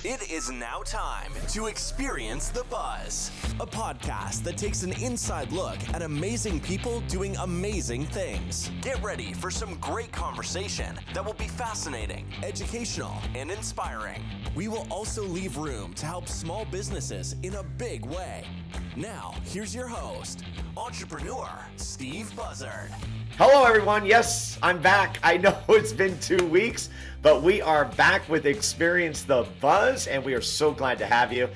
It is now time to experience the buzz, a podcast that takes an inside look at amazing people doing amazing things. Get ready for some great conversation that will be fascinating, educational, and inspiring. We will also leave room to help small businesses in a big way. Now, here's your host, entrepreneur Steve Buzzard. Hello, everyone. Yes, I'm back. I know it's been 2 weeks, but we are back with Experience the Buzz, and we are so glad to have you.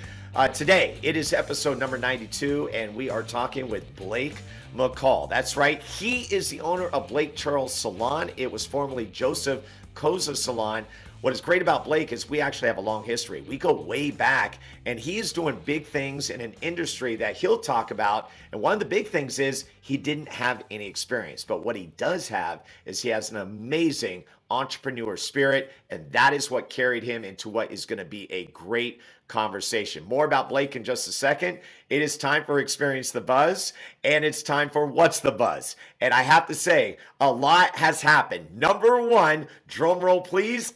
Today, it is episode number 92, and we are talking with Blake McCall. That's right. He is the owner of Blake Charles Salon. It was formerly Joseph Cozza Salon. What is great about Blake is we actually have a long history. We go way back, and he is doing big things in an industry that he'll talk about. And one of the big things is he didn't have any experience. But what he does have is he has an amazing entrepreneur spirit, and that is what carried him into what is going to be a great conversation. More about Blake in just a second. It is time for Experience the Buzz, and it's time for What's the Buzz? And I have to say, a lot has happened. Number one, drum roll please.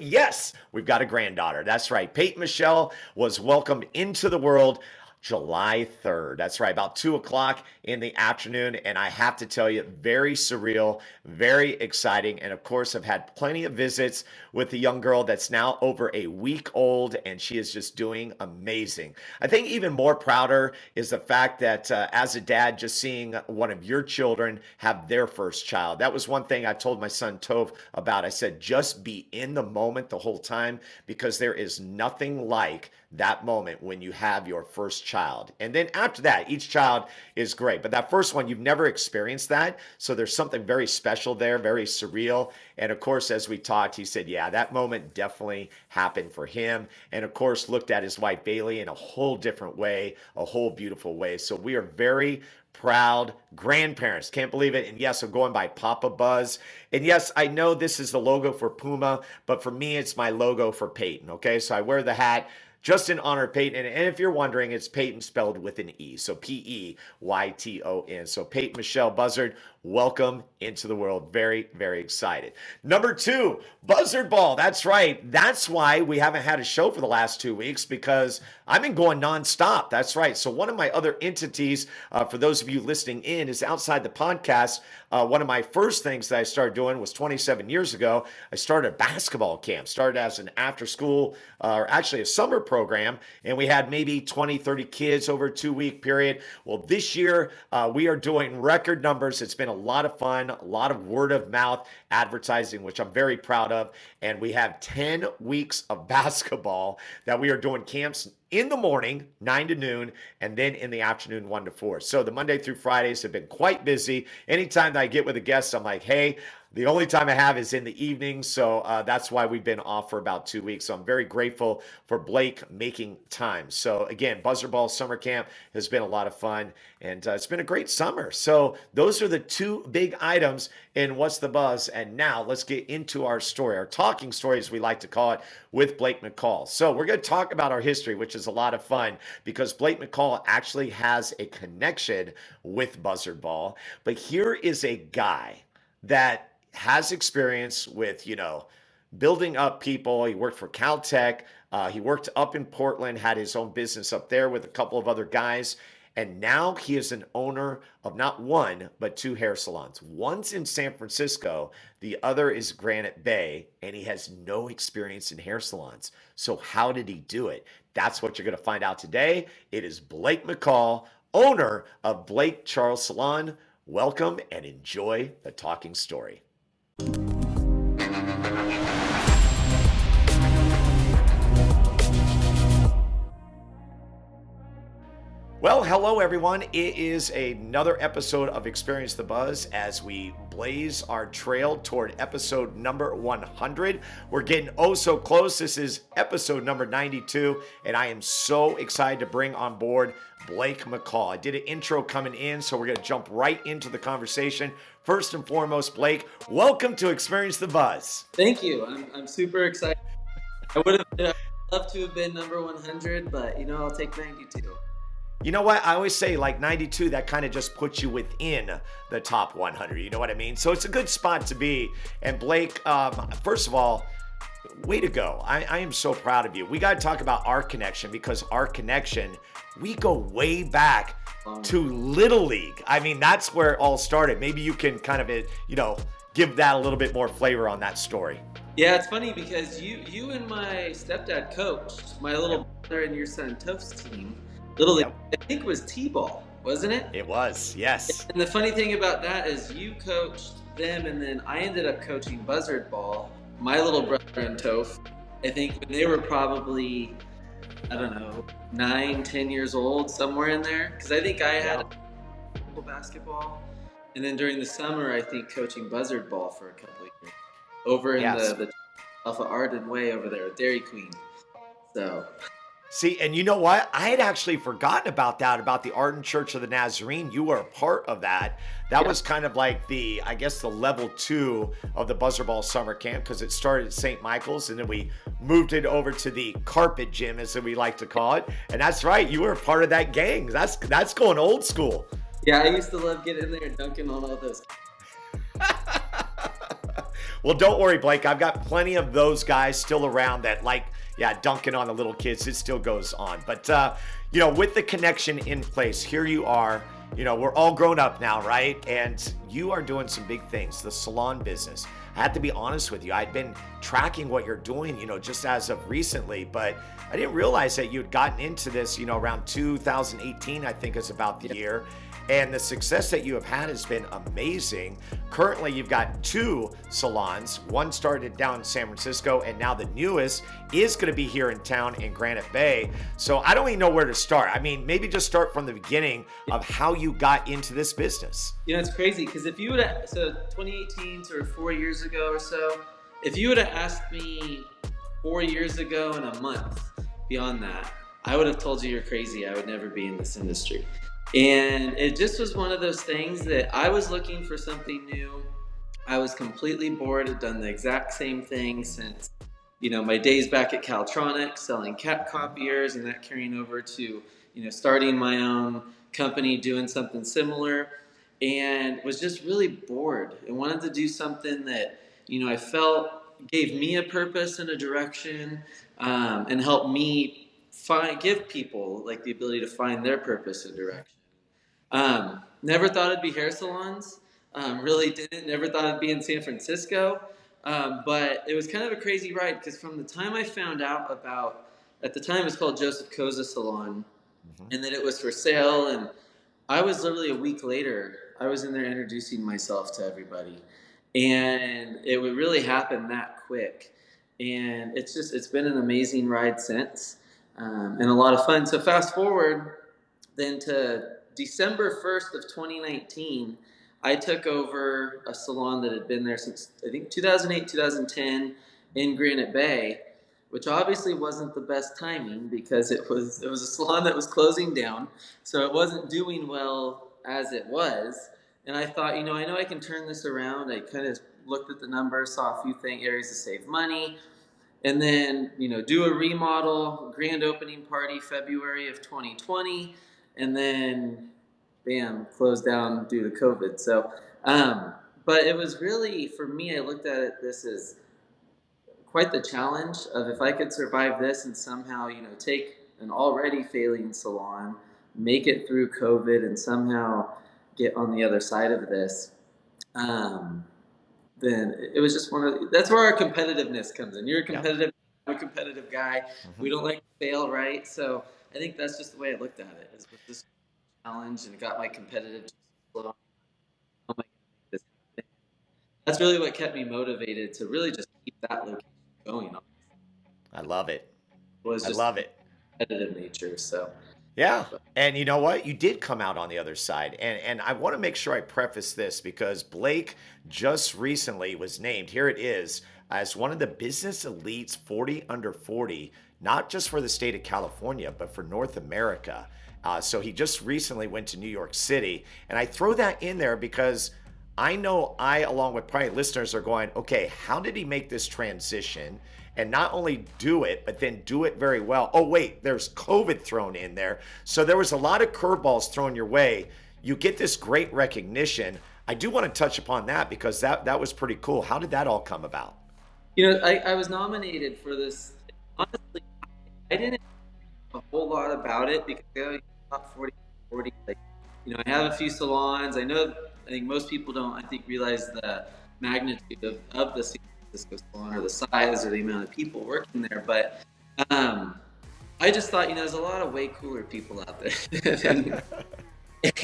Yes, we've got a granddaughter. That's right. Peyton Michelle was welcomed into the world July 3rd. That's right, about 2 o'clock in the afternoon. And I have to tell you, very surreal, very exciting. And of course, I've had plenty of visits with the young girl that's now over a week old, and she is just doing amazing. I think even more prouder is the fact that as a dad, just seeing one of your children have their first child. That was one thing I told my son Tove about. I said, just be in the moment the whole time, because there is nothing like that moment when you have your first child. And then after that, each child is great. But that first one, you've never experienced that. So there's something very special there, very surreal. And of course, as we talked, he said, yeah, that moment definitely happened for him. And of course, looked at his wife, Bailey, in a whole different way, a whole beautiful way. So we are very proud grandparents. Can't believe it. And yes, I'm going by Papa Buzz. And yes, I know this is the logo for Puma, but for me, it's my logo for Peyton. Okay, so I wear the hat just in honor of Peyton. And if you're wondering, it's Peyton spelled with an E. So P-E-Y-T-O-N. So Peyton Michelle Buzzard, welcome into the world. Very, very excited. Number two, Buzzard Ball. That's right. That's why we haven't had a show for the last 2 weeks, because I've been going nonstop. That's right. So one of my other entities, for those of you listening in, is outside the podcast. One of my first things that I started doing was 27 years ago. I started a basketball camp, started as an after school, or actually a summer program, and we had maybe 20, 30 kids over a 2-week period. Well, this year we are doing record numbers. It's been a lot of fun, a lot of word of mouth advertising, which I'm very proud of. And we have 10 weeks of basketball that we are doing camps in the morning, 9 to noon, and then in the afternoon, 1 to 4. So the Monday through Fridays have been quite busy. Anytime that I get with a guest, I'm like, hey, the only time I have is in the evening. So that's why we've been off for about 2 weeks. So I'm very grateful for Blake making time. So again, Buzzard Ball Summer Camp has been a lot of fun, and it's been a great summer. So those are the two big items in What's the Buzz. And now let's get into our story, our talking story, as we like to call it, with Blake McCall. So we're going to talk about our history, which is a lot of fun, because Blake McCall actually has a connection with Buzzard Ball. But here is a guy that has experience with, building up people. He worked for Caltech. He worked up in Portland, had his own business up there with a couple of other guys. And now he is an owner of not one, but 2 hair salons. One's in San Francisco. The other is Granite Bay, and he has no experience in hair salons. So how did he do it? That's what you're going to find out today. It is Blake McCall, owner of Blake Charles Salon. Welcome and enjoy the talking story. Well, hello everyone. It is another episode of Experience the Buzz as we blaze our trail toward episode number 100. We're getting oh so close. This is episode number 92, and I am so excited to bring on board Blake McCall. I did an intro coming in, so we're going to jump right into the conversation. First and foremost, Blake, welcome to Experience the Buzz. Thank you. I'm super excited. I would have loved to have been number 100, but I'll take 92. You know what? I always say like 92, that kind of just puts you within the top 100. You know what I mean? So it's a good spot to be. And Blake, first of all, Way to go. I am so proud of you. We got to talk about our connection, because our connection, we go way back to Little League. I mean, that's where it all started. Maybe you can kind of, give that a little bit more flavor on that story. Yeah, it's funny because you and my stepdad coached my little brother and your son Toph's team. Little League, I think, was T-ball, wasn't it? It was, yes. And the funny thing about that is you coached them, and then I ended up coaching Buzzard ball. My little brother and Toph, I think when they were probably, I don't know, 9, 10 years old, somewhere in there. Because I think I had basketball. And then during the summer, I think coaching Buzzard ball for a couple of years. Over in the Alpha Arden Way over there, Dairy Queen. So... See, and you know what? I had actually forgotten about that, about the Arden Church of the Nazarene. You were a part of that. That was kind of like the level 2 of the Buzzard Ball summer camp, because it started at St. Michael's, and then we moved it over to the carpet gym, as we like to call it. And that's right, you were a part of that gang. That's going old school. Yeah, I used to love getting in there and dunking on all those. Well, don't worry, Blake. I've got plenty of those guys still around that dunking on the little kids. It still goes on. But, with the connection in place, here you are. We're all grown up now, right? And you are doing some big things, the salon business. I have to be honest with you. I'd been tracking what you're doing, just as of recently, but I didn't realize that you'd gotten into this, around 2018, I think is about the year. And the success that you have had has been amazing. Currently, you've got 2 salons. One started down in San Francisco, and now the newest is going to be here in town in Granite Bay. So I don't even know where to start. I mean, maybe just start from the beginning of how you got into this business. It's crazy, because if you would have, so 2018, sort of 4 years ago or so, if you would have asked me 4 years ago and a month beyond that, I would have told you you're crazy. I would never be in this industry. And it just was one of those things that I was looking for something new. I was completely bored. I'd done the exact same thing since, my days back at Caltronics, selling cap copiers, and that carrying over to, starting my own company, doing something similar, and was just really bored and wanted to do something that, I felt gave me a purpose and a direction, and helped me give people like the ability to find their purpose and direction. Never thought it'd be hair salons. Really didn't. Never thought it'd be in San Francisco. But it was kind of a crazy ride, because from the time I found out about, at the time it was called Joseph Cozza Salon, and that it was for sale, and I was literally a week later, I was in there introducing myself to everybody. And it would really happen that quick. And it's been an amazing ride since, and a lot of fun. So fast forward then to December 1st of 2019, I took over a salon that had been there since, I think, 2008, 2010 in Granite Bay, which obviously wasn't the best timing, because it was a salon that was closing down, so it wasn't doing well as it was. And I thought, I know I can turn this around. I kind of looked at the numbers, saw a few areas to save money, and then, do a remodel, grand opening party February of 2020, and then, bam, closed down due to COVID. So, but it was really, for me, I looked at this as quite the challenge of, if I could survive this and somehow, take an already failing salon, make it through COVID, and somehow get on the other side of this, then it was just that's where our competitiveness comes in. You're a competitive, I'm a competitive guy. We don't like to fail, right? So I think that's just the way I looked at it, is with this challenge, and got my competitive flow. That's really what kept me motivated to really just keep that location going. I love it. I love it. Competitive nature, so. Yeah, and you know what? You did come out on the other side, and I want to make sure I preface this, because Blake just recently was named, here it is, as one of the Business Elite's 40 under 40, not just for the state of California, but for North America. So he just recently went to New York City, and I throw that in there because I know along with probably listeners, are going, okay, how did he make this transition? And not only do it, but then do it very well. Oh, wait, there's COVID thrown in there. So there was a lot of curveballs thrown your way. You get this great recognition. I do want to touch upon that, because that was pretty cool. How did that all come about? I was nominated for this. Honestly, I didn't know a whole lot about it because top 40, like, I have a few salons. I think most people don't, I think, realize the magnitude of the San Francisco salon, or the size, or the amount of people working there. But I just thought, there's a lot of way cooler people out there.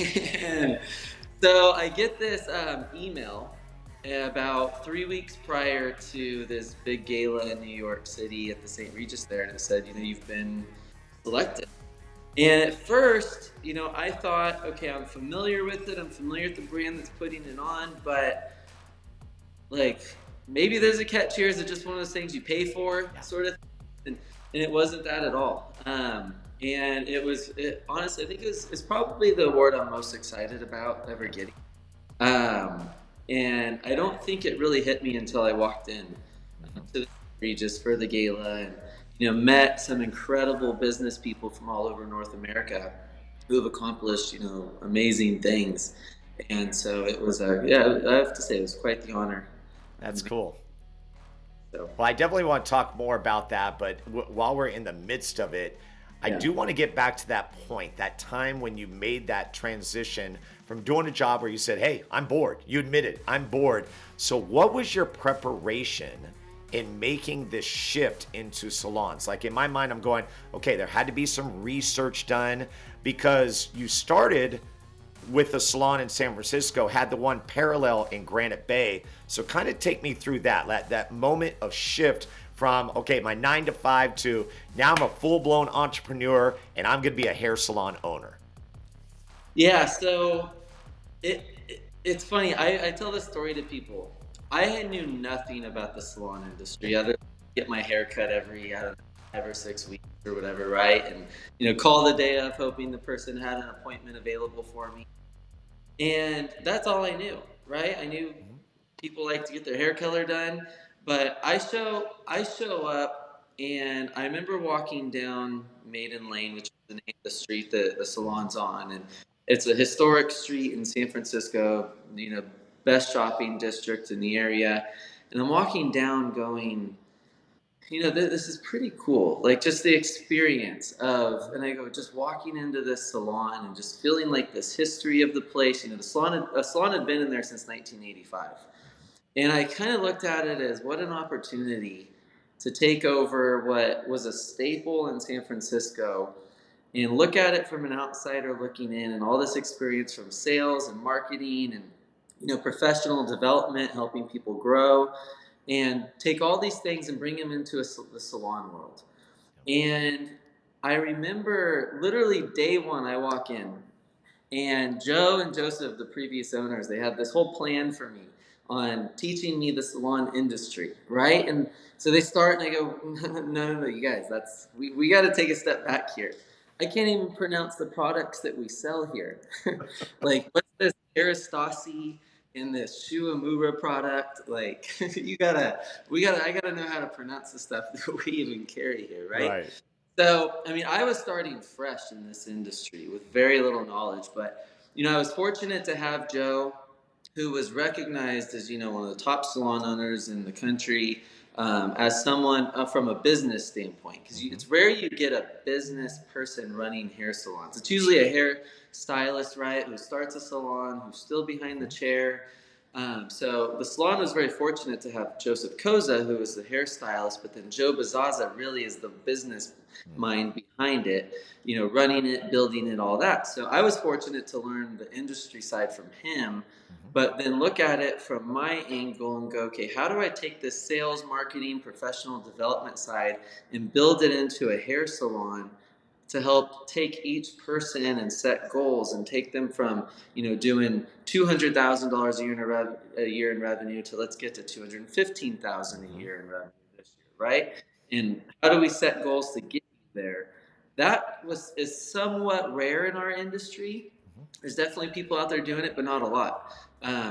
And so I get this email about 3 weeks prior to this big gala in New York City at the St. Regis there, and it said, you've been selected. And at first, I thought, okay, I'm familiar with it. I'm familiar with the brand that's putting it on, but like, maybe there's a catch here. Is it just one of those things you pay for, sort of? And it wasn't that at all. And honestly, I think it's probably the award I'm most excited about ever getting. And I don't think it really hit me until I walked in to the Regis for the gala, and met some incredible business people from all over North America who have accomplished amazing things. And so it was I have to say, it was quite the honor. That's cool. So, well, I definitely want to talk more about that, but while we're in the midst of it, I do want to get back to that point, that time when you made that transition from doing a job where you said, hey, I'm bored. You admitted, I'm bored. So what was your preparation in making this shift into salons? Like, in my mind, I'm going, okay, there had to be some research done, because you started with a salon in San Francisco, had the one parallel in Granite Bay. So kind of take me through that moment of shift from, okay, my 9 to 5 to now I'm a full-blown entrepreneur and I'm going to be a hair salon owner. Yeah, so it's funny. I tell this story to people. I knew nothing about the salon industry other than get my hair cut every 5 or 6 weeks or whatever, right? And call the day of hoping the person had an appointment available for me. And that's all I knew, right? I knew people like to get their hair color done, but I show up, and I remember walking down Maiden Lane, which is the name of the street that the salon's on, and it's a historic street in San Francisco, best shopping district in the area. And I'm walking down going, this is pretty cool. Like, just the experience of, and I go, just walking into this salon and just feeling like this history of the place. The salon had been in there since 1985. And I kind of looked at it as what an opportunity to take over what was a staple in San Francisco and look at it from an outsider looking in, and all this experience from sales and marketing and professional development, helping people grow, and take all these things and bring them into the salon world. And I remember literally day one, I walk in, and Joe and Joseph, the previous owners, they had this whole plan for me on teaching me the salon industry, right? And so they start, and I go, no, you guys, we got to take a step back here. I can't even pronounce the products that we sell here. Like, what's this Aristasi in this Shuamura product? Like, I gotta know how to pronounce the stuff that we even carry here, right? So, I was starting fresh in this industry with very little knowledge, but, I was fortunate to have Joe, who was recognized as, one of the top salon owners in the country, as someone from a business standpoint, because it's rare you get a business person running hair salons. It's usually a hair stylist, right, who starts a salon, who's still behind the chair. So the salon was very fortunate to have Joseph Cozza, who is the hairstylist, but then Joe Buzzaza really is the business mind behind it, running it, building it, all that. So I was fortunate to learn the industry side from him, but then look at it from my angle and go, okay, how do I take this sales, marketing, professional development side and build it into a hair salon to help take each person and set goals and take them from, doing $200,000 a year in revenue to let's get to $215,000 a year in revenue this year, right? And how do we set goals to get there? That is somewhat rare in our industry. There's definitely people out there doing it, but not a lot.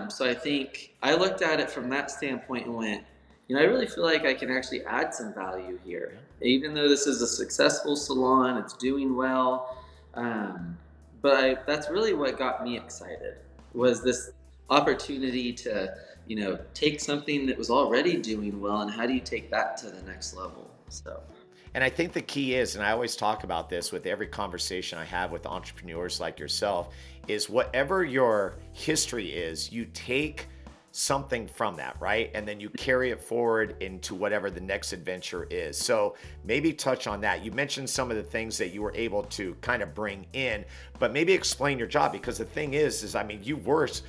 So I think I looked at it from that standpoint and went, I really feel like I can actually add some value here. Even though this is a successful salon, it's doing well. But that's really what got me excited, was this opportunity to take something that was already doing well, and how do you take that to the next level? So. And I think the key is, and I always talk about this with every conversation I have with entrepreneurs like yourself, is whatever your history is, you take something from that, right? And then you carry it forward into whatever the next adventure is. So maybe touch on that. You mentioned some of the things that you were able to kind of bring in, but maybe explain your job, because the thing is I mean, you worked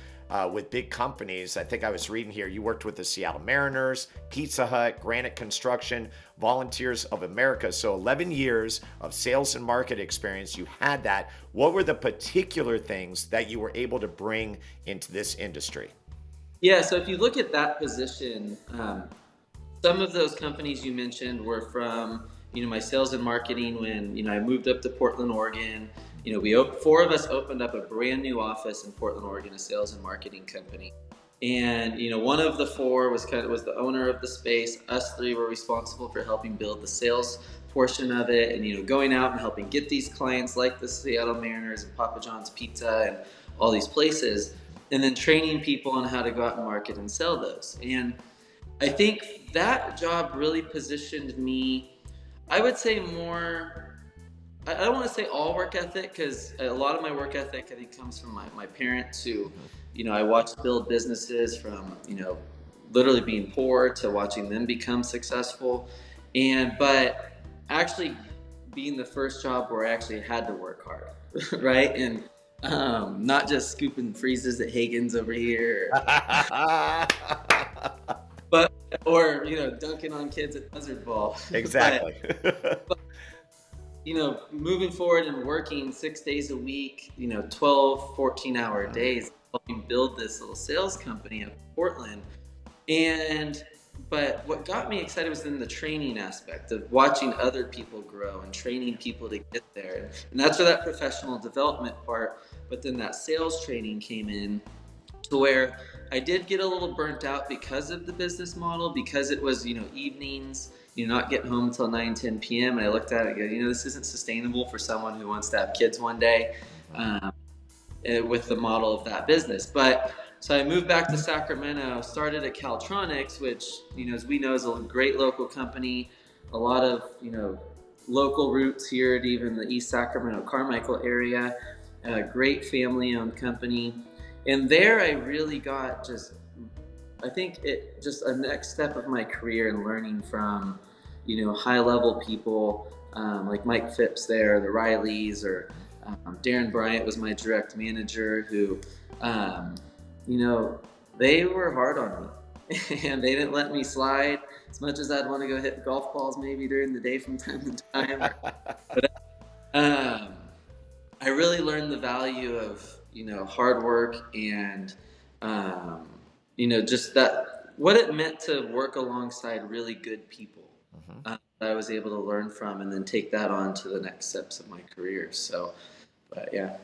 with big companies. I think I was reading here, you worked with the Seattle Mariners, Pizza Hut, Granite Construction, Volunteers of America. So 11 years of sales and market experience, you had that. What were the particular things that you were able to bring into this industry? Yeah, so if you look at that position, some of those companies you mentioned were from, my sales and marketing when, I moved up to Portland, Oregon. Four of us opened up a brand new office in Portland, Oregon, a sales and marketing company. And, one of the four was the owner of the space. Us three were responsible for helping build the sales portion of it and, going out and helping get these clients like the Seattle Mariners and Papa John's Pizza and all these places, and then training people on how to go out and market and sell those. And I think that job really positioned me, I would say more, I don't want to say all work ethic, because a lot of my work ethic, I think, comes from my parents who, I watched build businesses from, literally being poor to watching them become successful. But actually being the first job where I actually had to work hard, right? And not just scooping freezes at Hagen's over here, or dunking on kids at Buzzard Ball. Exactly. but, moving forward and working 6 days a week, 12, 14-hour days, helping build this little sales company up in Portland. But what got me excited was in the training aspect of watching other people grow and training people to get there. And that's where that professional development part, but then that sales training came in, to where I did get a little burnt out because of the business model, because it was, evenings, not getting home until 9, 10 p.m. And I looked at it and go, this isn't sustainable for someone who wants to have kids one day with the model of that business. So I moved back to Sacramento, started at Caltronics, which, as we know, is a great local company, a lot of, local roots here at even the East Sacramento, Carmichael area, a great family-owned company. And there I really got I think just a next step of my career in learning from, high-level people like Mike Phipps there, the Rileys, or Darren Bryant was my direct manager who, they were hard on me and they didn't let me slide as much as I'd want to go hit golf balls maybe during the day from time to time. But I really learned the value of, hard work and, just that what it meant to work alongside really good people that I was able to learn from and then take that on to the next steps of my career. So, but yeah.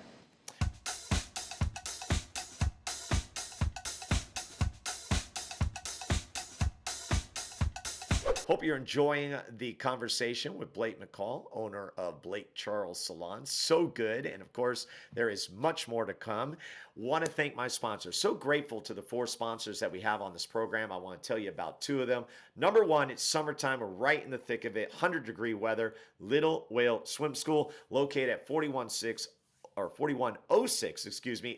Hope you're enjoying the conversation with Blake McCall, owner of Blake Charles Salon. So good. And of course, there is much more to come. Want to thank my sponsors. So grateful to the 4 sponsors that we have on this program. I want to tell you about 2 of them. Number 1, it's summertime. We're right in the thick of it. 100-degree weather. Little Whale Swim School, located at 4106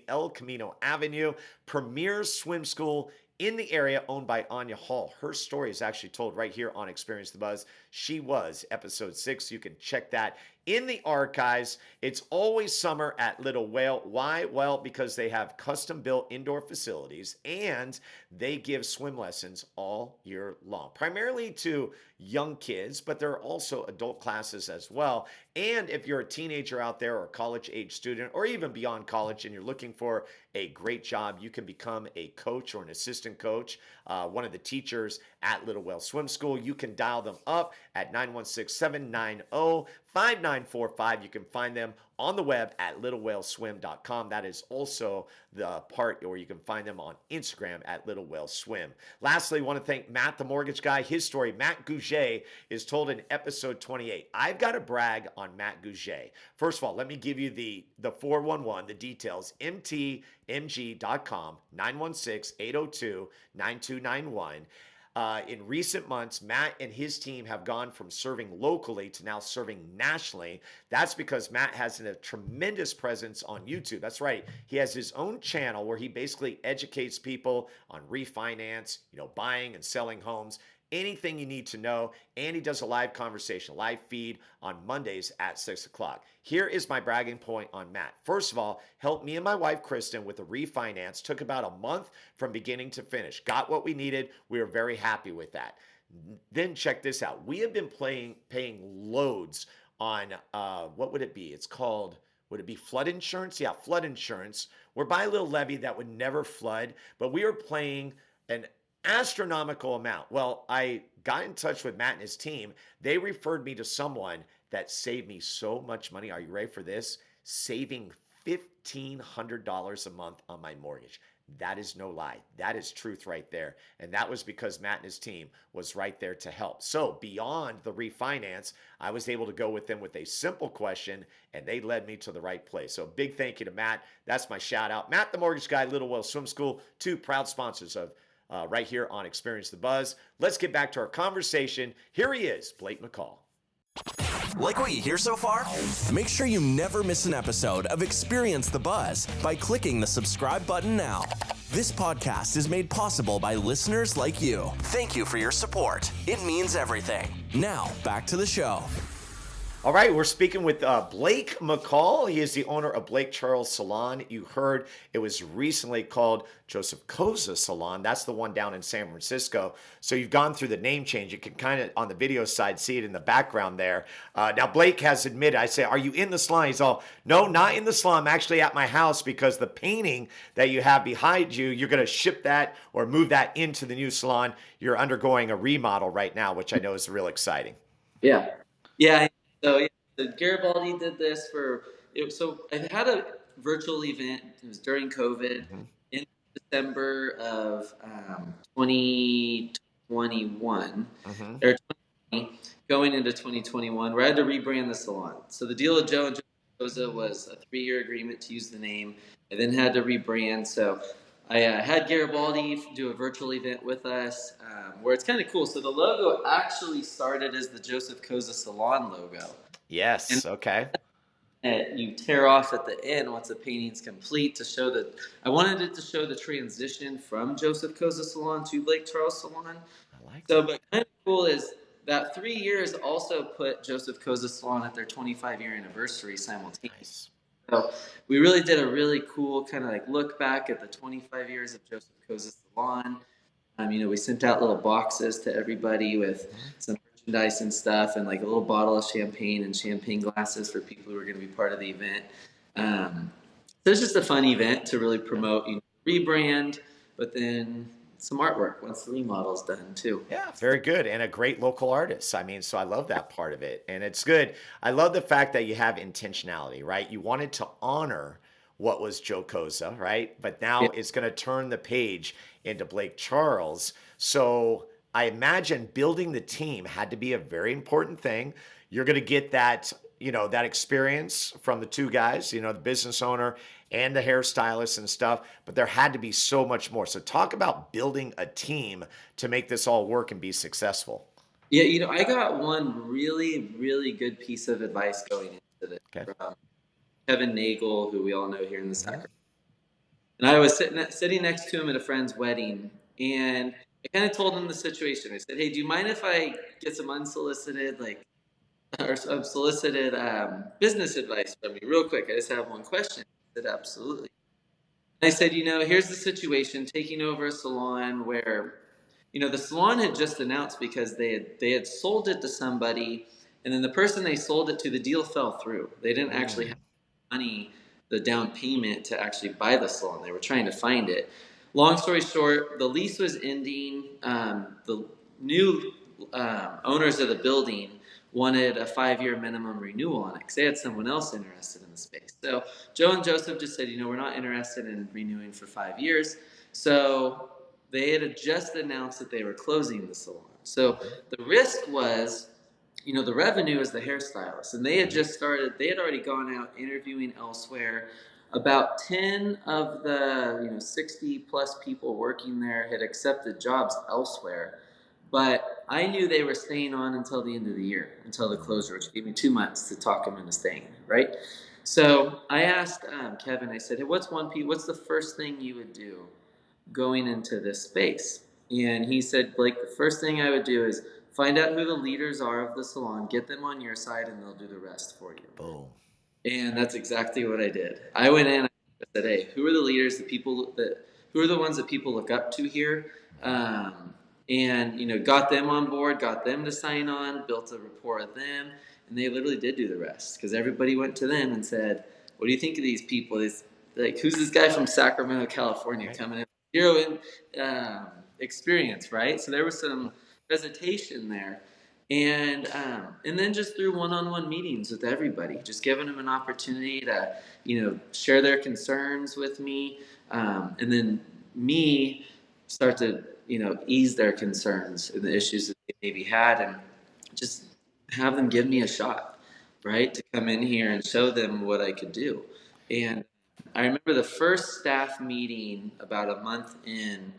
El Camino Avenue. Premier swim school in the area, owned by Anya Hall. Her story is actually told right here on Experience the Buzz. She was episode 6. You can check that in the archives. It's always summer at Little Whale. Why? Well, because they have custom-built indoor facilities and they give swim lessons all year long, primarily to young kids, but there are also adult classes as well. And if you're a teenager out there or a college-age student or even beyond college and you're looking for a great job, you can become a coach or an assistant coach. One of the teachers at Little Whale Swim School. You can dial them up at 916-790-5945. You can find them on the web at littlewhaleswim.com. That is also the part where you can find them on Instagram at Little Whale Swim. Lastly, I want to thank Matt, the mortgage guy. His story, Matt Gougé, is told in episode 28. I've got to brag on Matt Gougé. First of all, let me give you the 411, the details. mtmg.com, 916-802-9291. In recent months, Matt and his team have gone from serving locally to now serving nationally. That's because Matt has a tremendous presence on YouTube. That's right. He has his own channel where he basically educates people on refinance, buying and selling homes, anything you need to know. And he does a live conversation, live feed on Mondays at 6 o'clock. Here is my bragging point on Matt. First of all, helped me and my wife, Kristen, with the refinance. Took about a month from beginning to finish. Got what we needed. We were very happy with that. Then check this out. We have been paying loads on, what would it be? It's called, would it be flood insurance? Yeah, flood insurance. We're by a little levee that would never flood, but we are paying an astronomical amount. Well, I got in touch with Matt and his team. They referred me to someone that saved me so much money. Are you ready for this? Saving $1,500 a month on my mortgage. That is no lie. That is truth right there. And that was because Matt and his team was right there to help. So beyond the refinance, I was able to go with them with a simple question, and they led me to the right place. So big thank you to Matt. That's my shout out. Matt, the mortgage guy, Little Whale Swim School, two proud sponsors of right here on Experience the Buzz. Let's get back to our conversation. Here he is, Blake McCall. Like what you hear so far? Make sure you never miss an episode of Experience the Buzz by clicking the subscribe button now. This podcast is made possible by listeners like you. Thank you for your support. It means everything. Now, back to the show. All right, we're speaking with Blake McCall. He is the owner of Blake Charles Salon. You heard it was recently called Joseph Cozza Salon. That's the one down in San Francisco. So you've gone through the name change. You can kind of, on the video side, see it in the background there. Now, Blake has admitted, I say, are you in the salon? He's all, no, not in the salon. I'm actually at my house because the painting that you have behind you, you're going to ship that or move that into the new salon. You're undergoing a remodel right now, which I know is real exciting. Yeah. So Garibaldi did this so I had a virtual event. It was during COVID in December of 2021 or 2020, going into 2021, where I had to rebrand the salon. So the deal with Joe and Cozza was a 3-year agreement to use the name. I then had to rebrand. So I had Garibaldi do a virtual event with us where it's kind of cool. So the logo actually started as the Joseph Cozza Salon logo. Yes, okay. And you tear off at the end once the painting's complete to show that I wanted it to show the transition from Joseph Cozza Salon to Blake Charles Salon. I like so, that. But kind of cool is that 3 years also put Joseph Cozza Salon at their 25-year anniversary simultaneously. Nice. So we really did a really cool kind of like look back at the 25 years of Joseph Cozza Salon. We sent out little boxes to everybody with some merchandise and stuff, and like a little bottle of champagne and champagne glasses for people who are going to be part of the event. So it's just a fun event to really promote, rebrand, but then some artwork once the remodel's done too. Yeah, very good. And a great local artist. So I love that part of it. And it's good. I love the fact that you have intentionality, right? You wanted to honor what was Joe Cozza, right? But now it's going to turn the page into Blake Charles. So I imagine building the team had to be a very important thing. You're going to get that, that experience from the two guys, the business owner and the hairstylist and stuff, but there had to be so much more. So talk about building a team to make this all work and be successful. Yeah, I got one really, really good piece of advice going into this from Kevin Nagel, who we all know here in the Sacramento. And I was sitting next to him at a friend's wedding, and I kind of told him the situation. I said, hey, do you mind if I get some unsolicited, solicited business advice from you real quick? I just have one question. He said, absolutely. And I said, here's the situation, taking over a salon where, the salon had just announced because they had sold it to somebody, and then the person they sold it to, the deal fell through. They didn't actually have money, the down payment to actually buy the salon. They were trying to find it. Long story short, the lease was ending. The new owners of the building wanted a 5-year minimum renewal on it because they had someone else interested in the space. So Joe and Joseph just said, we're not interested in renewing for 5 years. So they had just announced that they were closing the salon. So the risk was, the revenue is the hairstylist, and they had just started. They had already gone out interviewing elsewhere. About 10 of the 60 plus people working there had accepted jobs elsewhere, but I knew they were staying on until the end of the year, until the closure, which gave me 2 months to talk them into staying, right? So I asked Kevin. I said, "Hey, what's the first thing you would do going into this space?" And he said, "Blake, the first thing I would do is find out who the leaders are of the salon, get them on your side, and they'll do the rest for you." Boom. And that's exactly what I did. I went in, I said, "Hey, who are the leaders, who are the ones that people look up to here?" And got them on board, got them to sign on, built a rapport with them, and they literally did do the rest because everybody went to them and said, "What do you think of these people? Who's this guy from Sacramento, California, coming in? Zero experience, right?" So there was some hesitation there. And then just through one-on-one meetings with everybody, just giving them an opportunity to, share their concerns with me, and then me start to, ease their concerns and the issues that they maybe had, and just have them give me a shot, right, to come in here and show them what I could do. And I remember the first staff meeting about a month in,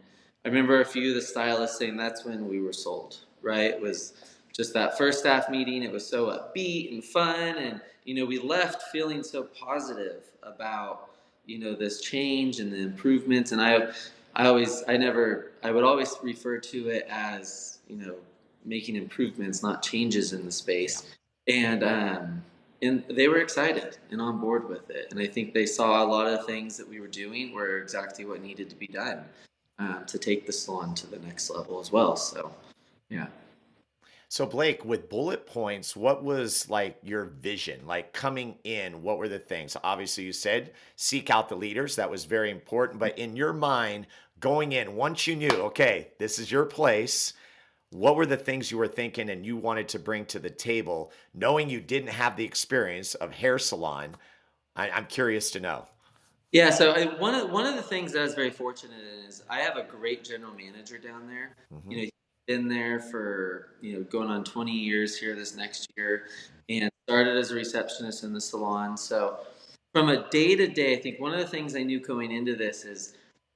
I remember a few of the stylists saying that's when we were sold, right? It was just that first staff meeting. It was so upbeat and fun. And, we left feeling so positive about, this change and the improvements. And I would always refer to it as, making improvements, not changes in the space. And they were excited and on board with it. And I think they saw a lot of things that we were doing were exactly what needed to be done to take the salon to the next level as well. So, yeah. So Blake, with bullet points, what was like your vision? Like coming in, what were the things? Obviously, you said seek out the leaders. That was very important. But in your mind, going in, once you knew, okay, this is your place, what were the things you were thinking and you wanted to bring to the table, knowing you didn't have the experience of hair salon? I'm curious to know. Yeah, so one of the things that I was very fortunate in is I have a great general manager down there. Mm-hmm. He's been there for going on 20 years here this next year, and started as a receptionist in the salon. So from a day to day, I think one of the things I knew going into this is,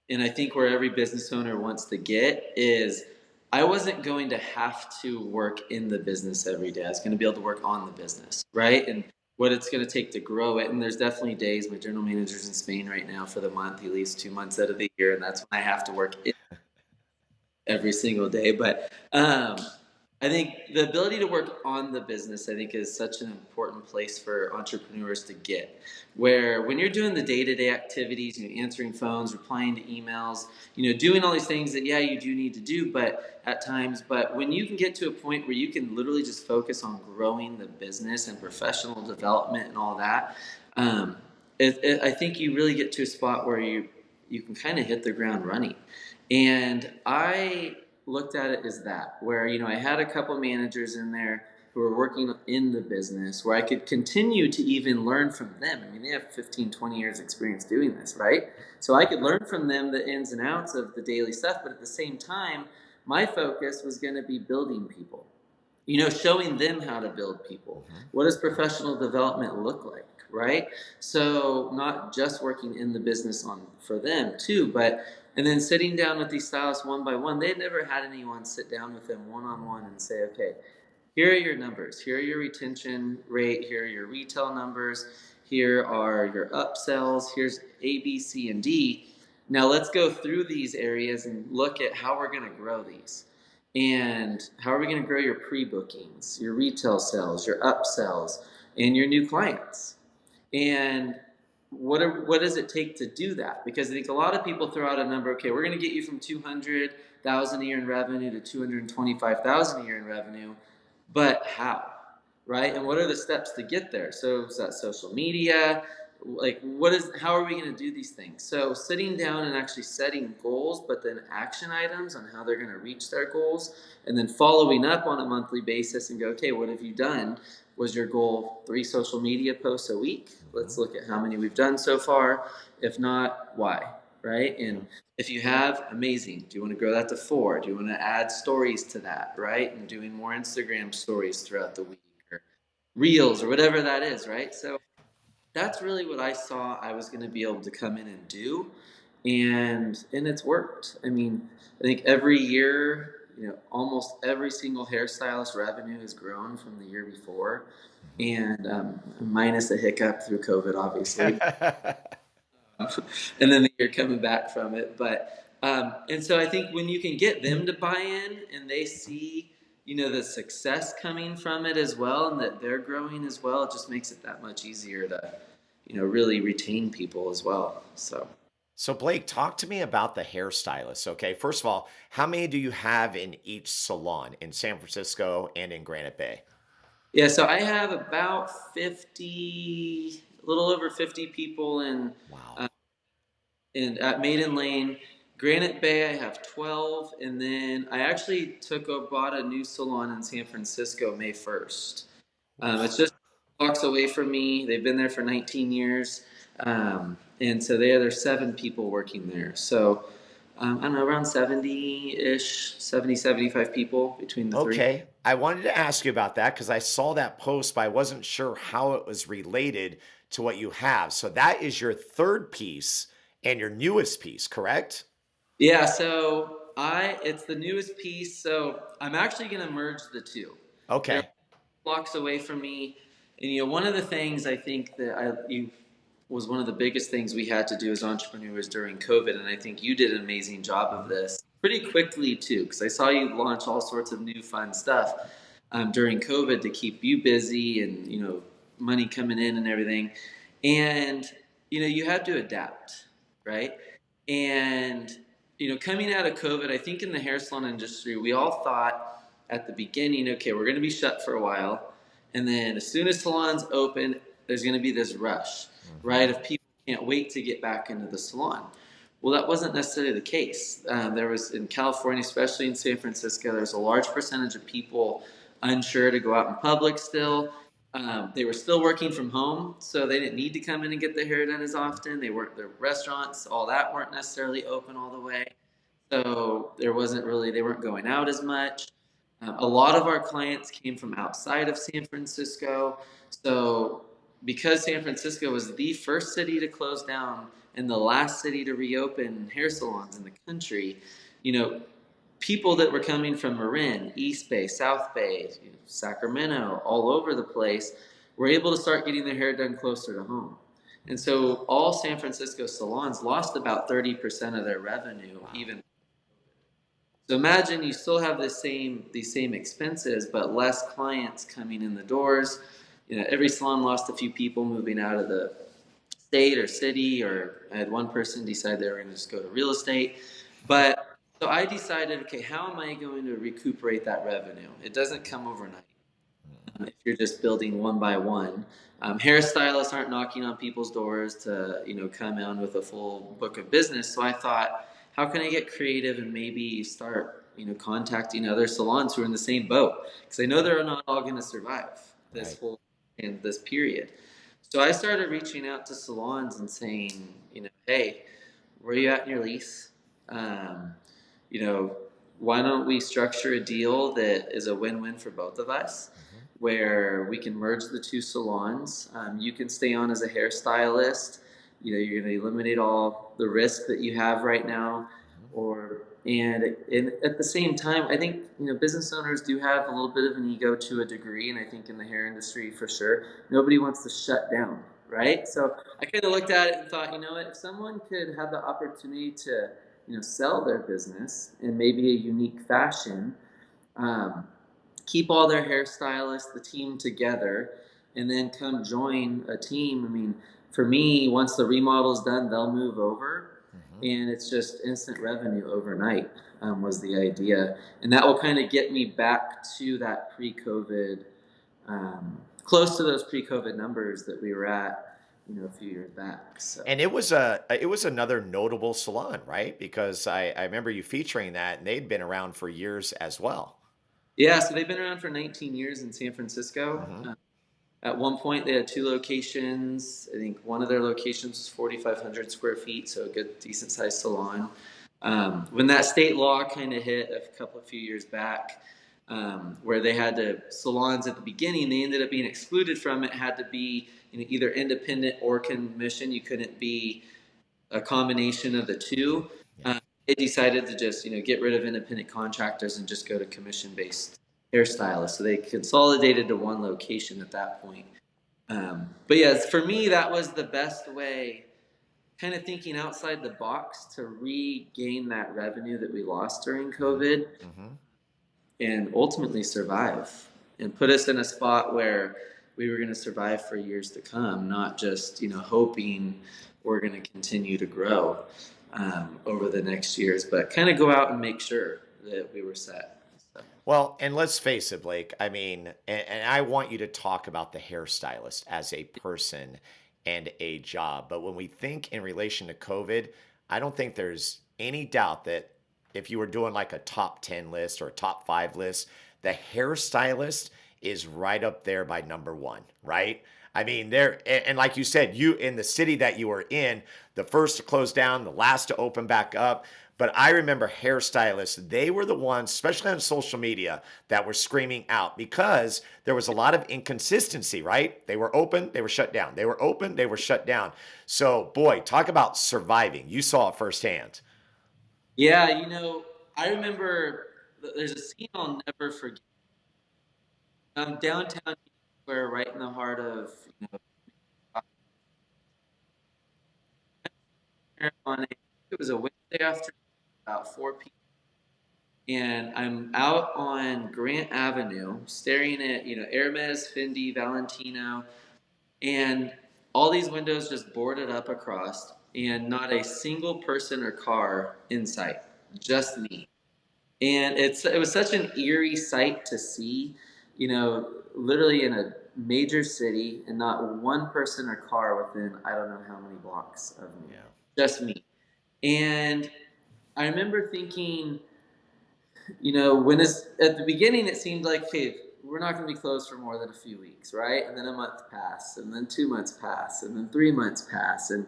and I think where every business owner wants to get is, I wasn't going to have to work in the business every day. I was going to be able to work on the business, right? And what it's going to take to grow it. And there's definitely days, my general manager's in Spain right now for the month. He leaves 2 months out of the year, and that's when I have to work every single day. But I think the ability to work on the business, I think, is such an important place for entrepreneurs to get. Where when you're doing the day-to-day activities, answering phones, replying to emails, doing all these things that, you do need to do, but at times, but when you can get to a point where you can literally just focus on growing the business and professional development and all that, I think you really get to a spot where you can kind of hit the ground running. And I looked at it as that, where, I had a couple managers in there who were working in the business where I could continue to even learn from them. I mean, they have 15, 20 years experience doing this, right? So I could learn from them the ins and outs of the daily stuff, but at the same time, my focus was going to be building people, showing them how to build people. What does professional development look like, right? So not just working in the business for them too, and then sitting down with these stylists one by one. They'd never had anyone sit down with them one-on-one and say, okay, here are your numbers. Here are your retention rate. Here are your retail numbers. Here are your upsells. Here's A, B, C, and D. Now let's go through these areas and look at how we're going to grow these. And how are we going to grow your pre-bookings, your retail sales, your upsells, and your new clients? And what does it take to do that? Because I think a lot of people throw out a number. Okay, we're going to get you from $200,000 a year in revenue to $225,000 a year in revenue, but how, right? And what are the steps to get there? So is that social media? like how are we going to do these things? So sitting down and actually setting goals, but then action items on how they're going to reach their goals, and then following up on a monthly basis and go, okay, what have you done? Was your goal 3 social media posts a week? Let's look at how many we've done so far. If not, why? Right? And if you have, amazing. Do you want to grow that to 4? Do you want to add stories to that? Right? And doing more Instagram stories throughout the week, or reels, or whatever that is, right? So that's really what I saw I was going to be able to come in and do, and it's worked. I mean, I think every year, almost every single hairstylist revenue has grown from the year before, and minus a hiccup through COVID, obviously, and then the year coming back from it. But and so I think when you can get them to buy in and they see the success coming from it as well, and that they're growing as well, it just makes it that much easier to really retain people as well. So Blake, talk to me about the hairstylists. Okay, first of all, how many do you have in each salon in San Francisco and in Granite Bay? Yeah, so I have about 50, a little over 50 people Wow. At Maiden Lane. Granite Bay, I have 12, and then I actually bought a new salon in San Francisco May 1st. It's just blocks away from me. They've been there for 19 years, and so there's 7 people working there. So I don't know, around 70-ish, 70, 75 people between the 3. Okay. I wanted to ask you about that because I saw that post, but I wasn't sure how it was related to what you have. So that is your 3rd piece and your newest piece, correct? Yeah, so it's the newest piece. So I'm actually going to merge the 2. Okay. They're blocks away from me, and one of the things I think that was one of the biggest things we had to do as entrepreneurs during COVID, and I think you did an amazing job of this pretty quickly too, because I saw you launch all sorts of new fun stuff during COVID to keep you busy and money coming in and everything, and you had to adapt, right? And coming out of COVID, I think in the hair salon industry, we all thought at the beginning, okay, we're going to be shut for a while, and then as soon as salons open, there's going to be this rush, right? If people can't wait to get back into the salon. Well, that wasn't necessarily the case. There was, in California, especially in San Francisco, there's a large percentage of people unsure to go out in public still. They were still working from home, so they didn't need to come in and get their hair done as often. Their restaurants, all that weren't necessarily open all the way. So they weren't going out as much. A lot of our clients came from outside of San Francisco. So because San Francisco was the first city to close down and the last city to reopen hair salons in the country, people that were coming from Marin, East Bay, South Bay, Sacramento, all over the place, were able to start getting their hair done closer to home. And so all San Francisco salons lost about 30% of their revenue, even. So imagine you still have these same expenses, but less clients coming in the doors. Every salon lost a few people moving out of the state or city, or I had one person decide they were going to just go to real estate. But so I decided, okay, how am I going to recuperate that revenue? It doesn't come overnight. If you're just building one by one, hairstylists aren't knocking on people's doors to come in with a full book of business. So I thought, how can I get creative and maybe start contacting other salons who are in the same boat? Because I know they're not all going to survive this period. So I started reaching out to salons and saying, hey, where are you at in your lease? Why don't we structure a deal that is a win-win for both of us, where we can merge the 2 salons. You can stay on as a hairstylist. You're going to eliminate all the risk that you have right now, and at the same time, I think business owners do have a little bit of an ego to a degree, and I think in the hair industry for sure, nobody wants to shut down, right? So I kind of looked at it and thought, if someone could have the opportunity to sell their business in maybe a unique fashion, keep all their hairstylists, the team together, and then come join a team. I mean, for me, once the remodel's done, they'll move over. And it's just instant revenue overnight was the idea. And that will kind of get me back to that pre-COVID, close to those pre-COVID numbers that we were at a few years back. So. And it was another notable salon, right? Because I remember you featuring that, and they'd been around for years as well. Yeah, so they've been around for 19 years in San Francisco. Mm-hmm. At one point, they had 2 locations. I think one of their locations was 4,500 square feet, so a good, decent-sized salon. When that state law kind of hit a few years back, where they had to, salons at the beginning, they ended up being excluded from it, had to be either independent or commission. You couldn't be a combination of the two. They decided to just get rid of independent contractors and just go to commission-based hairstylists. So they consolidated to one location at that point. But yeah, for me, that was the best way, kind of thinking outside the box to regain that revenue that we lost during COVID, and ultimately survive and put us in a spot where we were going to survive for years to come, not just hoping we're going to continue to grow over the next years, but kind of go out and make sure that we were set. So. Well, and let's face it, Blake. I mean, and I want you to talk about the hairstylist as a person and a job. But when we think in relation to COVID, I don't think there's any doubt that if you were doing like a top 10 list or a top 5 list, the hairstylist is right up there by number 1, right? I mean, and like you said, you in the city that you were in, the first to close down, the last to open back up. But I remember hairstylists, they were the ones, especially on social media, that were screaming out because there was a lot of inconsistency, right? They were open, they were shut down. They were open, they were shut down. So, boy, talk about surviving. You saw it firsthand. Yeah, I remember there's a scene I'll never forget. Downtown Square, right in the heart of, it was a Wednesday afternoon, about 4 p.m. And I'm out on Grant Avenue staring at, Hermes, Fendi, Valentino, and all these windows just boarded up across, and not a single person or car in sight, just me. And it was such an eerie sight to see, literally in a major city, and not one person or car within I don't know how many blocks of me, just me. And I remember thinking, when it's at the beginning, it seemed like, okay, we're not going to be closed for more than a few weeks, right? And then a month passed, and then 2 months passed, and then 3 months passed, and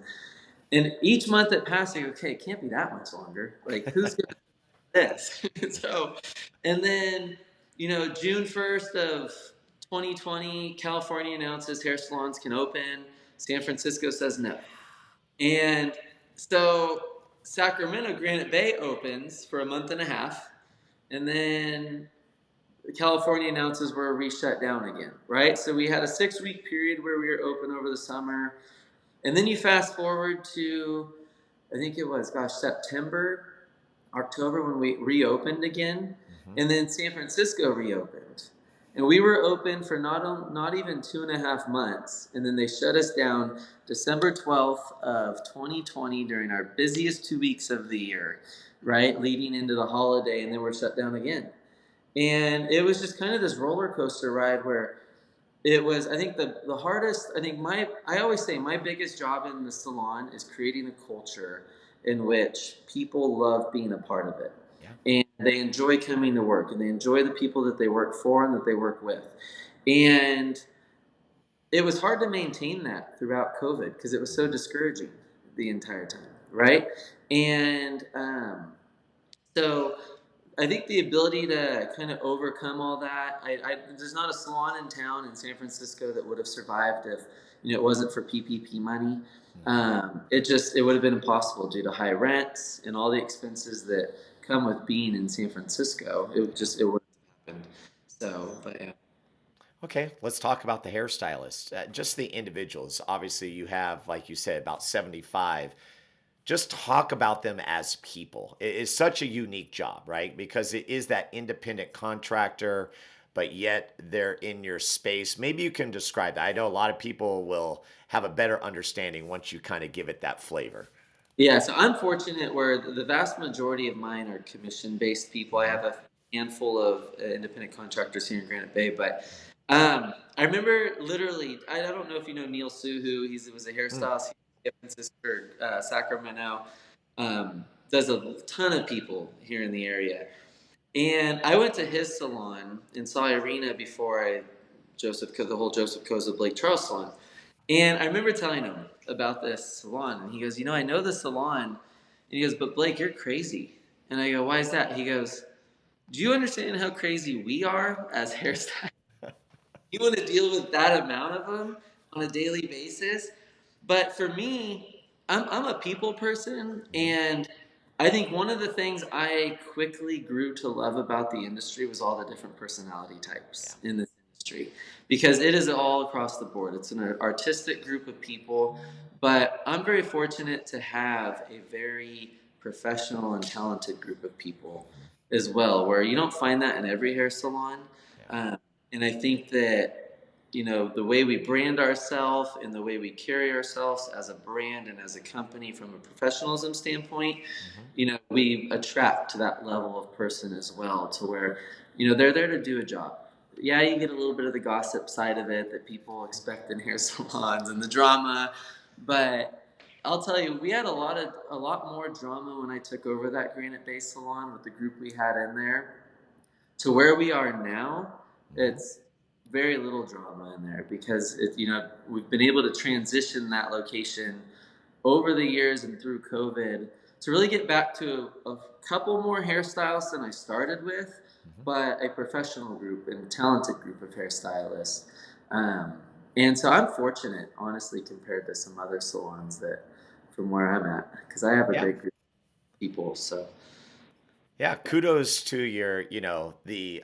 each month that passed, I go, okay, it can't be that much longer. Like, who's going to do this? So, and then, June 1st of 2020, California announces hair salons can open. San Francisco says no. And so Sacramento, Granite Bay opens for a month and a half. And then California announces we're re-shut down again, right? So we had a 6-week period where we were open over the summer. And then you fast forward to, I think it was, September, October, when we reopened again. And then San Francisco reopened. And we were open for not even 2.5 months. And then they shut us down December 12th of 2020 during our busiest 2 weeks of the year, right? Leading into the holiday, and then we're shut down again. And it was just kind of this roller coaster ride where it was, I think the hardest, I always say my biggest job in the salon is creating a culture in which people love being a part of it. And they enjoy coming to work, and they enjoy the people that they work for and that they work with. And it was hard to maintain that throughout COVID because it was so discouraging the entire time, right? And so I think the ability to kind of overcome all that, there's not a salon in town in San Francisco that would have survived if it wasn't for PPP money. It would have been impossible due to high rents and all the expenses that come with being in San Francisco. It wouldn't have happened. So, but yeah. Okay, let's talk about the hairstylists. Just the individuals. Obviously, you have, like you said, about 75. Just talk about them as people. It is such a unique job, right? Because it is that independent contractor, but yet they're in your space. Maybe you can describe that. I know a lot of people will have a better understanding once you kind of give it that flavor. Yeah, so I'm fortunate where the vast majority of mine are commission-based people. I have a handful of independent contractors here in Granite Bay, but I remember literally, I don't know if you know Neil Suhu. He was a Mm. hairstylist in Sacramento. Does a ton of people here in the area. And I went to his salon and saw Irina before the whole Joseph Cozza Blake Charles Salon. And I remember telling him about this salon. And he goes, I know the salon. And he goes, but Blake, you're crazy. And I go, why is that? He goes, do you understand how crazy we are as hairstylists? You want to deal with that amount of them on a daily basis? But for me, I'm a people person, and I think one of the things I quickly grew to love about the industry was all the different personality types in this industry, because it is all across the board. It's an artistic group of people, but I'm very fortunate to have a very professional and talented group of people as well, where you don't find that in every hair salon. Um, and I think that the way we brand ourselves and the way we carry ourselves as a brand and as a company from a professionalism standpoint, we attract to that level of person as well, to where, they're there to do a job. Yeah, you get a little bit of the gossip side of it that people expect in hair salons and the drama, but I'll tell you, we had a lot more drama when I took over that Granite Bay salon with the group we had in there. To where we are now, it's very little drama in there, because we've been able to transition that location over the years and through COVID to really get back to a couple more hairstylists than I started with, but a professional group and talented group of hairstylists. And so I'm fortunate, honestly, compared to some other salons that from where I'm at, because I have a Yeah. great group of people. So Yeah, kudos to your,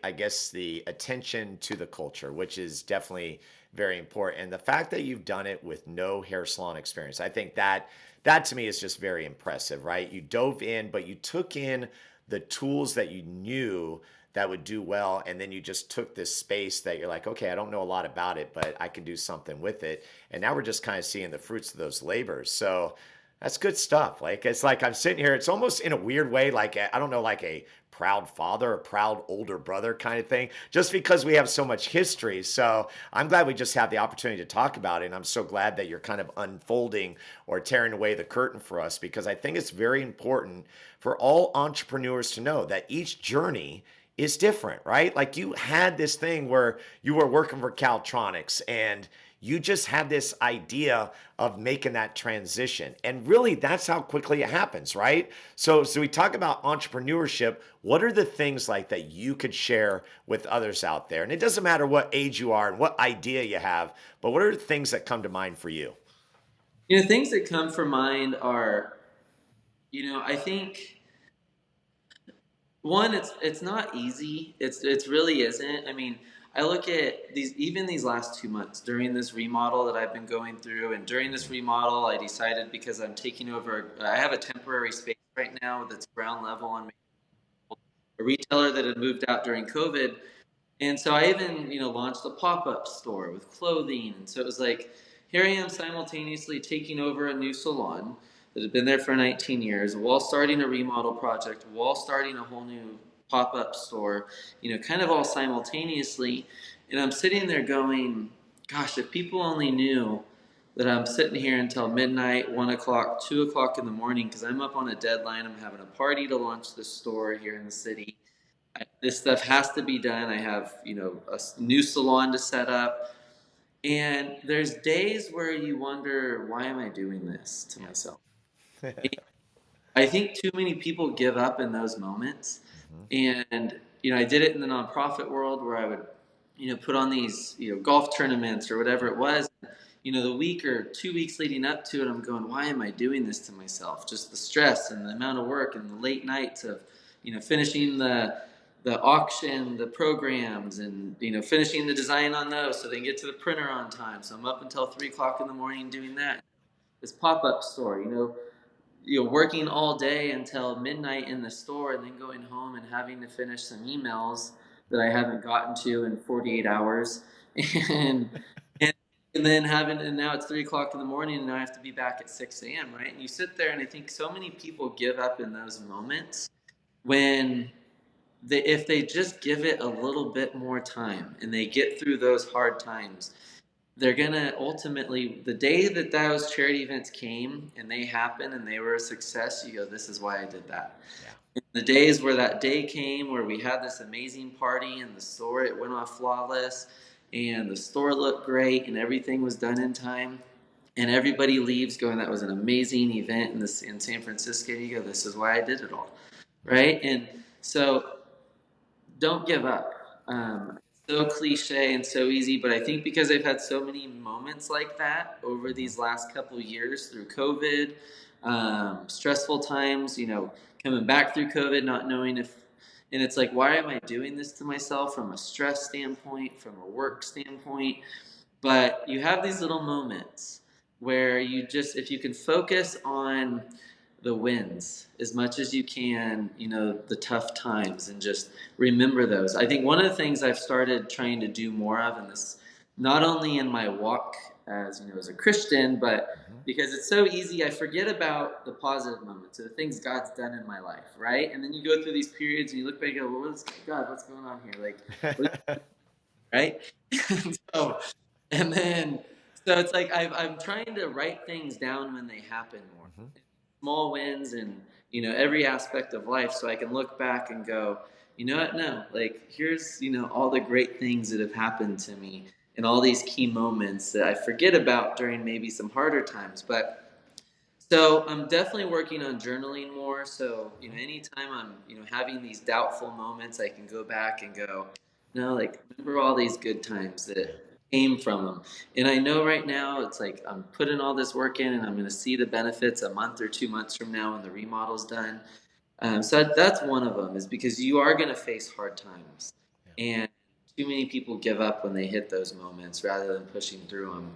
I guess the attention to the culture, which is definitely very important. And the fact that you've done it with no hair salon experience, I think that to me is just very impressive, right? You dove in, but you took in the tools that you knew that would do well, and then you just took this space that you're like, okay, I don't know a lot about it, but I can do something with it. And now we're just kind of seeing the fruits of those labors. So that's good stuff. Like, it's like I'm sitting here, it's almost in a weird way, like I don't know, like a proud father, a proud older brother kind of thing, just because we have so much history. So I'm glad we just have the opportunity to talk about it. And I'm so glad that you're kind of unfolding or tearing away the curtain for us, because I think it's very important for all entrepreneurs to know that each journey is different, right? Like, you had this thing where you were working for Caltronics and you just had this idea of making that transition. And really, that's how quickly it happens, right? So we talk about entrepreneurship. What are the things like that you could share with others out there? And it doesn't matter what age you are and what idea you have, but what are the things that come to mind for you? things that come for mind are, I think one, it's not easy. It's really isn't. I mean, I look at these last 2 months during this remodel that I've been going through, and during this remodel, I decided, because I'm taking over. I have a temporary space right now that's ground level on a retailer that had moved out during COVID, and so I even launched a pop-up store with clothing, and so it was like, here I am simultaneously taking over a new salon that had been there for 19 years, while starting a remodel project, while starting a whole new pop-up store, kind of all simultaneously. And I'm sitting there going, gosh, if people only knew that I'm sitting here until midnight, 1 o'clock, 2 o'clock in the morning, because I'm up on a deadline. I'm having a party to launch this store here in the city. This stuff has to be done. I have, a new salon to set up. And there's days where you wonder, why am I doing this to myself? I think too many people give up in those moments. And, I did it in the nonprofit world, where I would, put on these, golf tournaments or whatever it was. The week or 2 weeks leading up to it, I'm going, why am I doing this to myself? Just the stress and the amount of work and the late nights of, finishing the auction, the programs, and, finishing the design on those so they can get to the printer on time. So I'm up until 3 o'clock in the morning doing that. This pop-up store, working all day until midnight in the store, and then going home and having to finish some emails that I haven't gotten to in 48 hours. And, and, and then and now it's 3 o'clock in the morning, and now I have to be back at 6 a.m., right? And you sit there, and I think so many people give up in those moments when if they just give it a little bit more time and they get through those hard times, they're gonna ultimately, the day that those charity events came and they happened and they were a success, you go, this is why I did that. Yeah. The days where that day came where we had this amazing party and the store, it went off flawless and the store looked great and everything was done in time, and everybody leaves going, that was an amazing event in San Francisco. You go, this is why I did it all, right? And so don't give up. So cliche and so easy, but I think because I've had so many moments like that over these last couple of years through COVID, stressful times, coming back through COVID, not knowing and it's like, why am I doing this to myself from a stress standpoint, from a work standpoint? But you have these little moments where if you can focus on the wins as much as you can, the tough times, and just remember those. I think one of the things I've started trying to do more of in this, not only in my walk as a Christian, but because it's so easy, I forget about the positive moments, the things God's done in my life, right? And then you go through these periods and you look back and go, well, what's going on here? Like, right? so, and then, so it's like I'm trying to write things down when they happen more. Small wins and every aspect of life, so I can look back and go, you know what, no, like here's all the great things that have happened to me and all these key moments that I forget about during maybe some harder times. But so I'm definitely working on journaling more, so anytime I'm having these doubtful moments, I can go back and go, no, like remember all these good times that came from them. And I know right now it's like I'm putting all this work in and I'm going to see the benefits a month or 2 months from now when the remodel's done. So that's one of them, is because you are going to face hard times. And too many people give up when they hit those moments rather than pushing through them.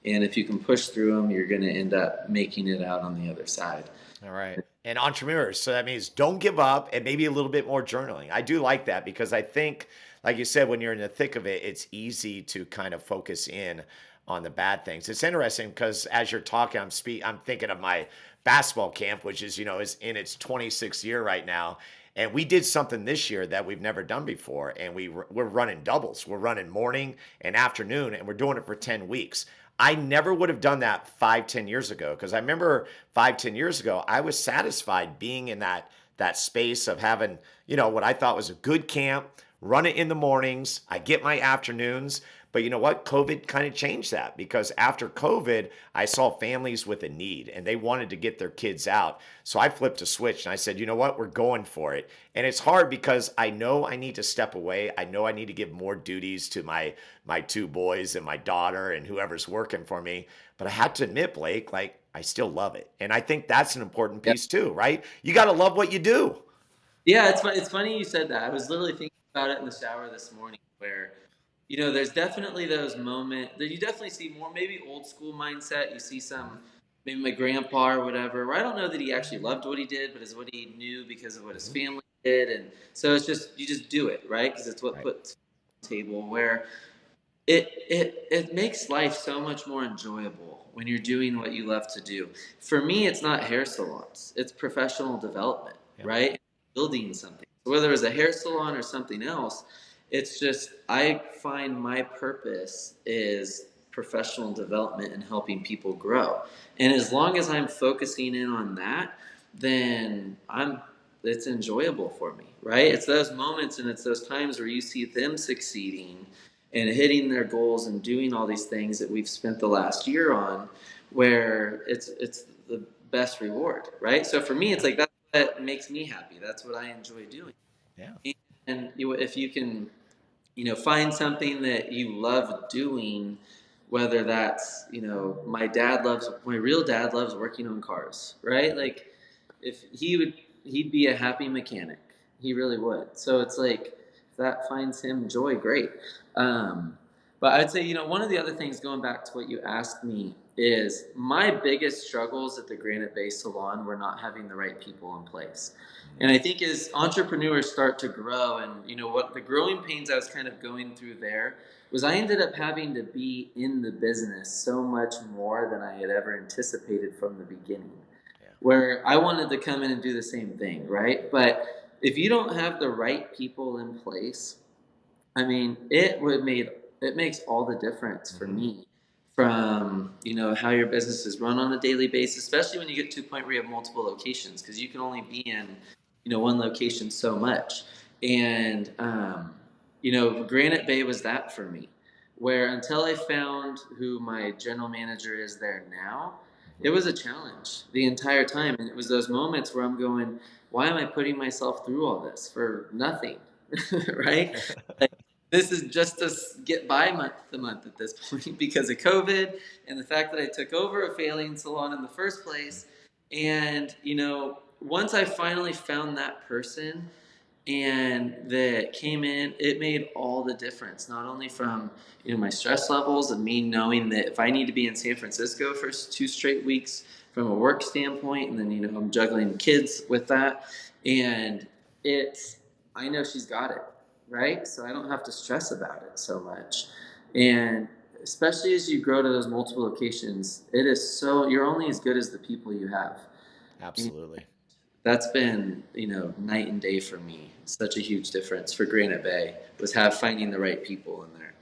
And if you can push through them, you're going to end up making it out on the other side. All right. And entrepreneurs, so that means don't give up and maybe a little bit more journaling. I do like that because I think, like you said, when you're in the thick of it, it's easy to kind of focus in on the bad things. It's interesting because as you're talking, I'm thinking of my basketball camp, which is is in its 26th year right now. And we did something this year that we've never done before. And we're running doubles. We're running morning and afternoon, and we're doing it for 10 weeks. I never would have done that 5-10 years ago, because I remember 5-10 years ago, I was satisfied being in that space of having, what I thought was a good camp, run it in the mornings. I get my afternoons. But you know what? COVID kind of changed that, because after COVID, I saw families with a need and they wanted to get their kids out. So I flipped a switch and I said, you know what? We're going for it. And it's hard because I know I need to step away. I know I need to give more duties to my two boys and my daughter and whoever's working for me. But I had to admit, Blake, like I still love it. And I think that's an important piece too, right? You got to love what you do. Yeah, it's funny you said that. I was literally thinking about it in the shower this morning where there's definitely those moments that you definitely see more, maybe old school mindset. You see some, maybe my grandpa or whatever, where I don't know that he actually loved what he did, but it's what he knew because of what his family did. And so it's just, you just do it, right? Because it's what puts on the table, where it makes life so much more enjoyable when you're doing what you love to do. For me, it's not hair salons, it's professional development, right? Building something. So whether it's a hair salon or something else, it's just, I find my purpose is professional development and helping people grow. And as long as I'm focusing in on that, then it's enjoyable for me, right? It's those moments and it's those times where you see them succeeding and hitting their goals and doing all these things that we've spent the last year on, where it's the best reward, right? So for me, it's like that's what makes me happy. That's what I enjoy doing. Yeah. And if you can, find something that you love doing, whether that's, my real dad loves working on cars, right? Like if he'd be a happy mechanic. He really would. So it's like, if that finds him joy, great. But I'd say, one of the other things, going back to what you asked me, is my biggest struggles at the Granite Bay Salon were not having the right people in place. And I think as entrepreneurs start to grow, and what the growing pains I was kind of going through there was, I ended up having to be in the business so much more than I had ever anticipated from the beginning, where I wanted to come in and do the same thing, right? But if you don't have the right people in place, I mean, it makes all the difference for me from, how your business is run on a daily basis, especially when you get to a point where you have multiple locations, because you can only be in, one location so much. And, Granite Bay was that for me, where until I found who my general manager is there now, it was a challenge the entire time. And it was those moments where I'm going, why am I putting myself through all this for nothing? Right? Like, this is just to get by month to month at this point because of COVID and the fact that I took over a failing salon in the first place. And, once I finally found that person and that came in, it made all the difference, not only from, my stress levels and me knowing that if I need to be in San Francisco for 2 straight weeks from a work standpoint, and then, I'm juggling kids with that. And I know she's got it, right? So I don't have to stress about it so much. And especially as you grow to those multiple locations, you're only as good as the people you have. Absolutely. And that's been, night and day for me. Such a huge difference for Granite Bay was finding the right people in there.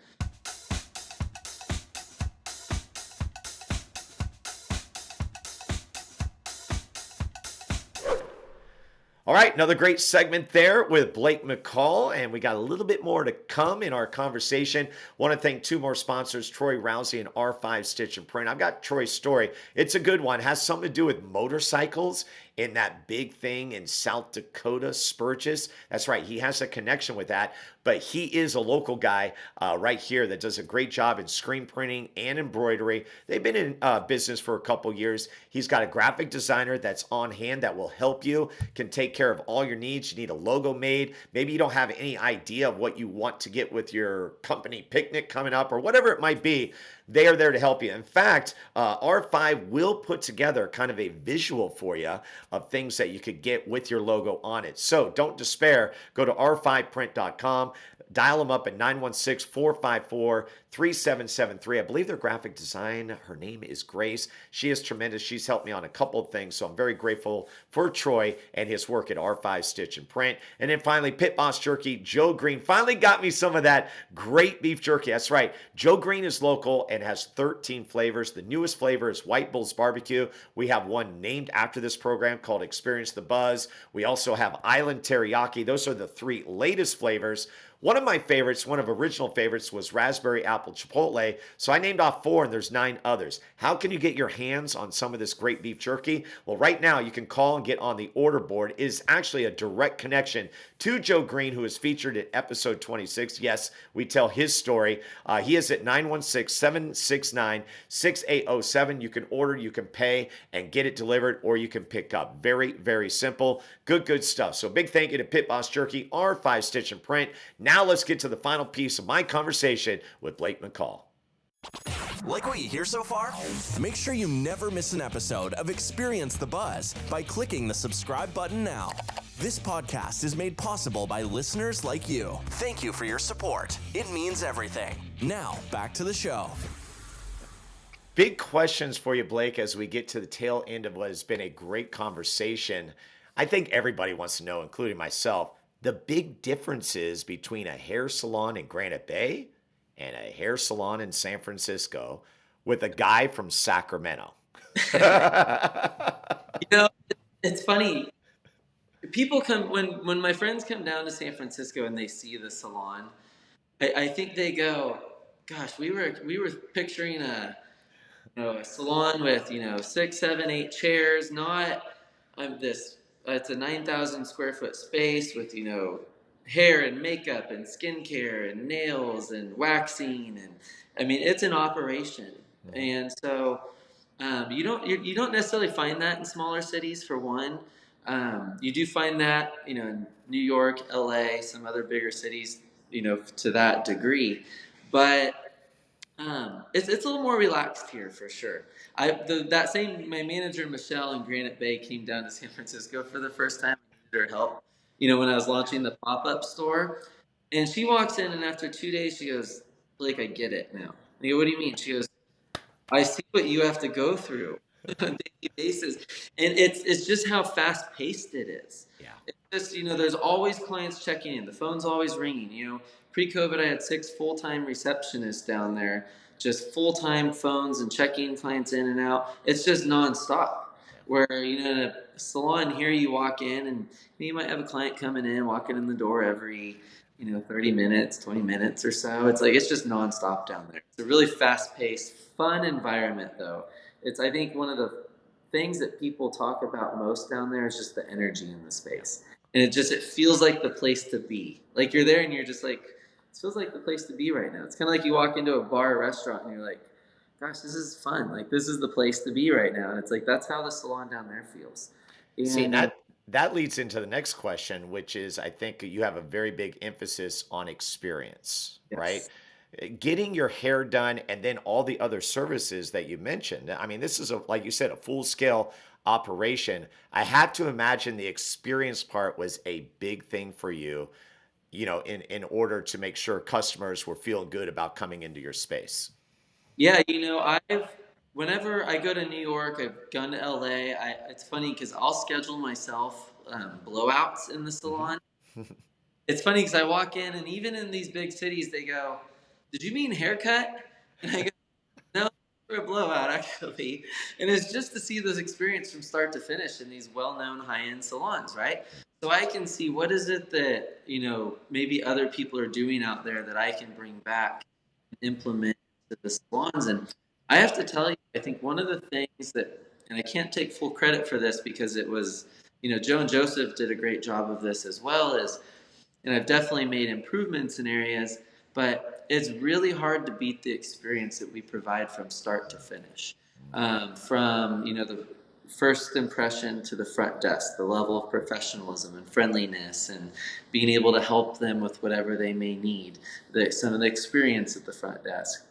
All right, another great segment there with Blake McCall, and we got a little bit more to come in our conversation. Want to thank 2 more sponsors, Troy Rousey and R5 Stitch and Print. I've got Troy's story. It's a good one. It has something to do with motorcycles in that big thing in South Dakota, Spurgis. That's right, he has a connection with that, but he is a local guy right here that does a great job in screen printing and embroidery. They've been in business for a couple years. He's got a graphic designer that's on hand that will help you, can take care of all your needs. You need a logo made. Maybe you don't have any idea of what you want to get with your company picnic coming up or whatever it might be. They are there to help you. In fact, R5 will put together kind of a visual for you of things that you could get with your logo on it. So don't despair. Go to r5print.com. Dial them up at 916-454-3773. I believe their graphic design, her name is Grace. She is tremendous. She's helped me on a couple of things, so I'm very grateful for Troy and his work at R5 Stitch and Print. And then finally, Pit Boss Jerky. Joe Green finally got me some of that great beef jerky. That's right. Joe Green is local and has 13 flavors. The newest flavor is White Bulls Barbecue. We have one named after this program called Experience the Buzz. We also have Island Teriyaki. Those are the 3 latest flavors. One of my favorites, one of original favorites, was Raspberry Apple Chipotle. So I named off 4 and there's 9 others. How can you get your hands on some of this great beef jerky? Well, right now you can call and get on the order board. It is actually a direct connection to Joe Green, who is featured in episode 26. Yes, we tell his story. He is at 916-769-6807. You can order, you can pay, and get it delivered, or you can pick up. Very, very simple. Good stuff. So big thank you to Pit Boss Jerky, R5 Stitch and Print. Now let's get to the final piece of my conversation with Blake McCall. Like what you hear so far? Make sure you never miss an episode of Experience the Buzz by clicking the subscribe button now. This podcast is made possible by listeners like you. Thank you for your support. It means everything. Now, back to the show. Big questions for you, Blake, as we get to the tail end of what has been a great conversation. I think everybody wants to know, including myself, the big differences between a hair salon in Granite Bay and a hair salon in San Francisco with a guy from Sacramento. It's funny. People come when my friends come down to San Francisco and they see the salon, I think they go, gosh, we were picturing a salon with 6, 7, 8 chairs, not this. It's a 9,000 square foot space with hair and makeup and skincare and nails and waxing, and I mean it's an operation. And so you don't necessarily find that in smaller cities. For one, you do find that in New York, LA, some other bigger cities, to that degree, but it's a little more relaxed here for sure. My manager Michelle in Granite Bay came down to San Francisco for the first time. I needed her help, when I was launching the pop-up store, and she walks in and after 2 days she goes, "Blake, I get it now." I go, "What do you mean?" She goes, "I see what you have to go through on a daily basis. And it's just how fast paced it is. Yeah. It's just, there's always clients checking in. The phone's always ringing. Pre-COVID, I had 6 full-time receptionists down there, just full-time phones and checking clients in and out. It's just nonstop. Where, in a salon here, you walk in and you might have a client coming in, walking in the door every, 30 minutes, 20 minutes or so. It's just nonstop down there. It's a really fast-paced, fun environment, though. I think one of the things that people talk about most down there is just the energy in the space. And it feels like the place to be. Like you're there and you're just like, it feels like the place to be right now. It's kind of like you walk into a bar or restaurant and you're like, gosh, this is fun. Like, this is the place to be right now. And it's like, that's how the salon down there feels. And See, that leads into the next question, which is, I think you have a very big emphasis on experience, yes. right? Getting your hair done and then all the other services that you mentioned. I mean, this is like you said, a full scale operation. I have to imagine the experience part was a big thing for you, in order to make sure customers were feeling good about coming into your space. Yeah, whenever I go to New York, I've gone to LA. It's funny because I'll schedule myself blowouts in the salon. It's funny because I walk in, and even in these big cities, they go, "Did you mean haircut?" And I go, "No, for a blowout, actually." And it's just to see this experience from start to finish in these well-known high-end salons, right? So I can see what is it that maybe other people are doing out there that I can bring back and implement to the salons. And I have to tell you, I think one of the things that, and I can't take full credit for this because it was, Joe and Joseph did a great job of this as well as. And I've definitely made improvements in areas, but it's really hard to beat the experience that we provide from start to finish. From the first impression to the front desk, the level of professionalism and friendliness, and being able to help them with whatever they may need. Some of the experience at the front desk,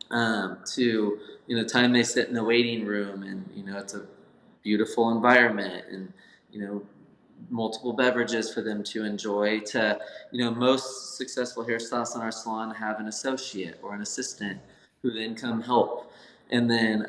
to time they sit in the waiting room, and it's a beautiful environment, and multiple beverages for them to enjoy, to most successful hairstylists in our salon have an associate or an assistant who then come help, and then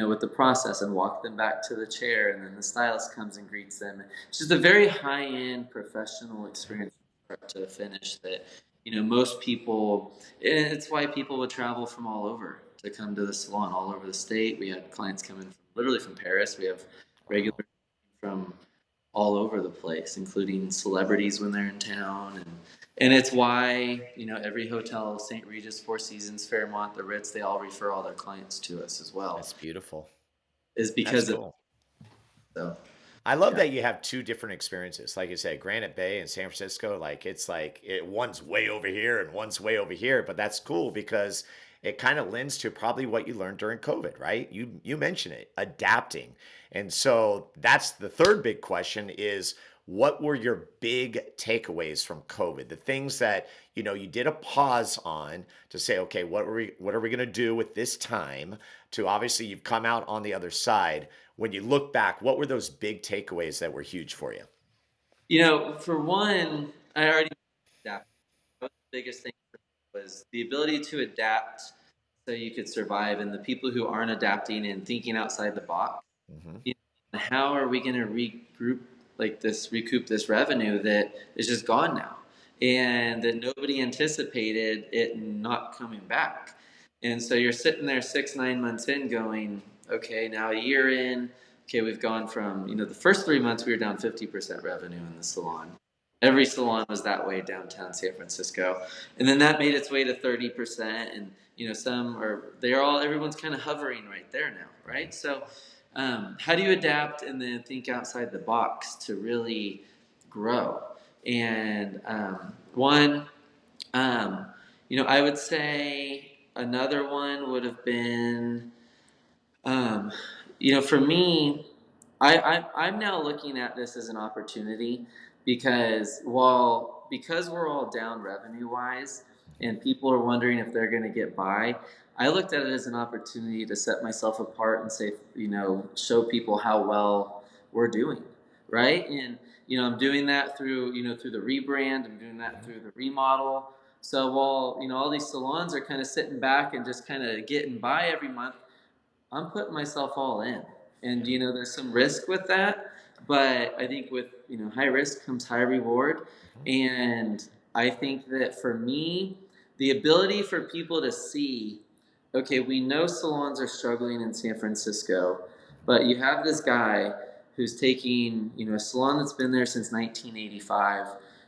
with the process, and walk them back to the chair, and then the stylist comes and greets them. It's just a very high-end professional experience from start to finish that most people, and it's why people would travel from all over to come to the salon, all over the state. We had clients coming literally from Paris. We have regulars from all over the place, including celebrities when they're in town, and it's why every hotel, St. Regis, Four Seasons, Fairmont, the Ritz, they all refer all their clients to us as well. That's beautiful. Is because That's cool. of so. I love Yeah. that you have two different experiences. Like you said, Granite Bay and San Francisco, one's way over here and one's way over here, but that's cool because it kind of lends to probably what you learned during COVID, right? You mentioned it, adapting. And so that's the third big question is, what were your big takeaways from COVID? The things that, you did a pause on to say, okay, what are we going to do with this time, to obviously you've come out on the other side. When you look back, what were those big takeaways that were huge for you? For one, I already adapted. That was the biggest thing for me, was the ability to adapt so you could survive, and the people who aren't adapting and thinking outside the box. Mm-hmm. How are we going to recoup this revenue that is just gone now, and that nobody anticipated it not coming back? And so you're sitting there 6-9 months in going, okay, now a year in, okay, we've gone from, the first 3 months we were down 50% revenue in the salon. Every salon was that way downtown San Francisco. And then that made its way to 30%. And, everyone's kind of hovering right there now, right? So how do you adapt and then think outside the box to really grow? And I would say another one would have been, for me, I'm now looking at this as an opportunity, because because we're all down revenue wise and people are wondering if they're going to get by, I looked at it as an opportunity to set myself apart and say, show people how well we're doing, right? And I'm doing that through the rebrand. I'm doing that through the remodel. So while all these salons are kind of sitting back and just kind of getting by every month, I'm putting myself all in. And, there's some risk with that, but I think with, high risk comes high reward. And I think that for me, the ability for people to see, okay, we know salons are struggling in San Francisco, but you have this guy who's taking, a salon that's been there since 1985,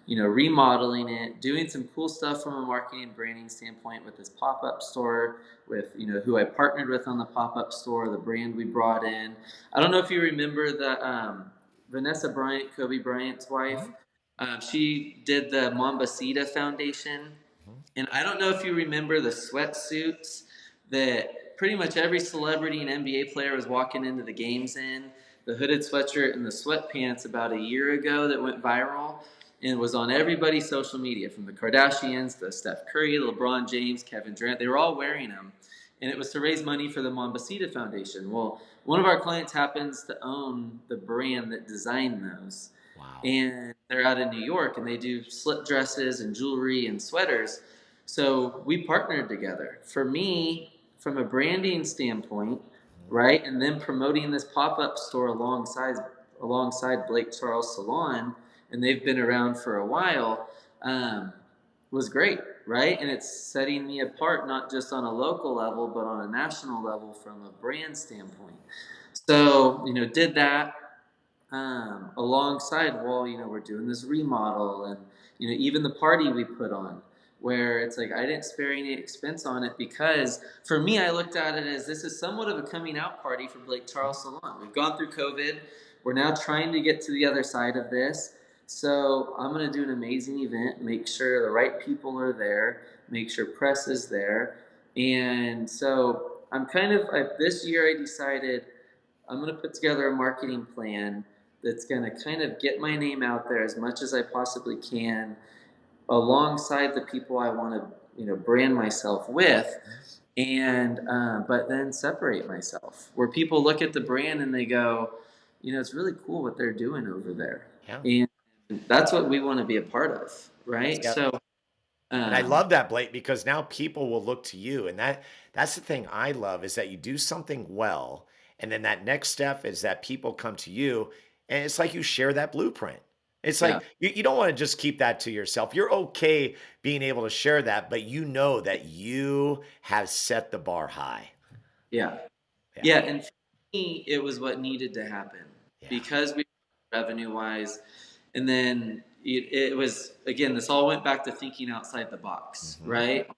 remodeling it, doing some cool stuff from a marketing and branding standpoint with this pop-up store, with, who I partnered with on the pop-up store, the brand we brought in. I don't know if you remember the Vanessa Bryant, Kobe Bryant's wife. She did the Mambasita Foundation. And I don't know if you remember the sweatsuits that pretty much every celebrity and NBA player was walking into the games in, the hooded sweatshirt and the sweatpants about a year ago that went viral and was on everybody's social media, from the Kardashians to Steph Curry, LeBron James, Kevin Durant. They were all wearing them. And it was to raise money for the Mambasita Foundation. Well, one of our clients happens to own the brand that designed those. Wow. And they're out in New York, and they do slip dresses and jewelry and sweaters. So we partnered together. For me, from a branding standpoint, right, and then promoting this pop-up store alongside Blake Charles Salon, and they've been around for a while, was great, right? And it's setting me apart, not just on a local level, but on a national level from a brand standpoint. So, did that alongside, we're doing this remodel, and, even the party we put on, where it's like I didn't spare any expense on it, because for me, I looked at it as this is somewhat of a coming out party for Blake Charles Salon. We've gone through COVID. We're now trying to get to the other side of this. So I'm going to do an amazing event, make sure the right people are there, make sure press is there. And so this year I decided I'm going to put together a marketing plan that's going to kind of get my name out there as much as I possibly can, alongside the people I want to, brand myself with, and but then separate myself, where people look at the brand and they go, it's really cool what they're doing over there. Yeah. And that's what we want to be a part of, right? Yep. So, and I love that, Blake, because now people will look to you, and that's the thing I love, is that you do something well, and then that next step is that people come to you, and it's like you share that blueprint. It's like, you don't want to just keep that to yourself. You're okay being able to share that, but you know that you have set the bar high. Yeah. And for me, it was what needed to happen, because we revenue-wise. And then it was, again, this all went back to thinking outside the box, right?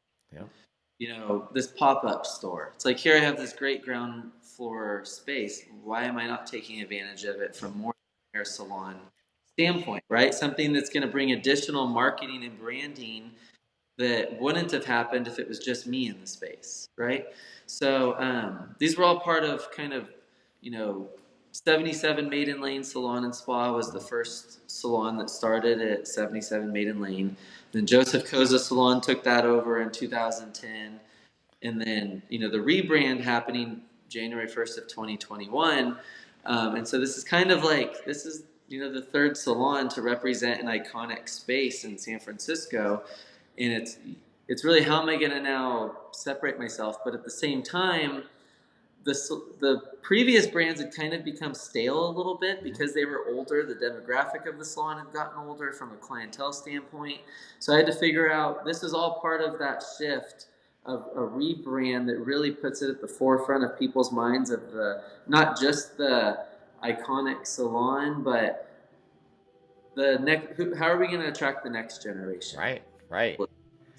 Yeah. This pop-up store. It's like, here I have this great ground floor space. Why am I not taking advantage of it from more hair salon standpoint, right? Something that's going to bring additional marketing and branding that wouldn't have happened if it was just me in the space, right? So these were all part of kind of, 77 Maiden Lane Salon and Spa was the first salon that started at 77 Maiden Lane. Then Joseph Cozza Salon took that over in 2010. And then, the rebrand happening January 1st of 2021. And so this is kind of like, the third salon to represent an iconic space in San Francisco. And it's really, how am I going to now separate myself? But at the same time, the previous brands had kind of become stale a little bit because they were older. The demographic of the salon had gotten older from a clientele standpoint. So I had to figure out, this is all part of that shift of a rebrand that really puts it at the forefront of people's minds, of not just the iconic salon, but how are we going to attract the next generation? Right.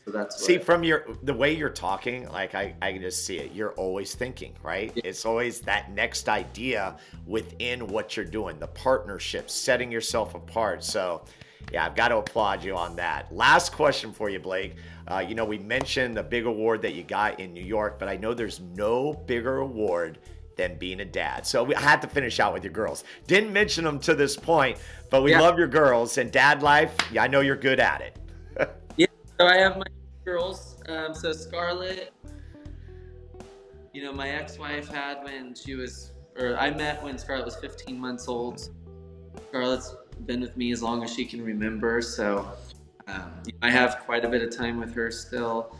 So that's from the way you're talking, like I can just see it. You're always thinking, right? Yeah. It's always that next idea within what you're doing, the partnership, setting yourself apart. So yeah, I've got to applaud you on that. Last question for you, Blake. We mentioned the big award that you got in New York, but I know there's no bigger award than being a dad. So I had to finish out with your girls. Didn't mention them to this point, but we love your girls, and dad life, I know you're good at it. So I have my girls. So Scarlett, my ex-wife had when I met when Scarlett was 15 months old. Scarlett's been with me as long as she can remember. So I have quite a bit of time with her still.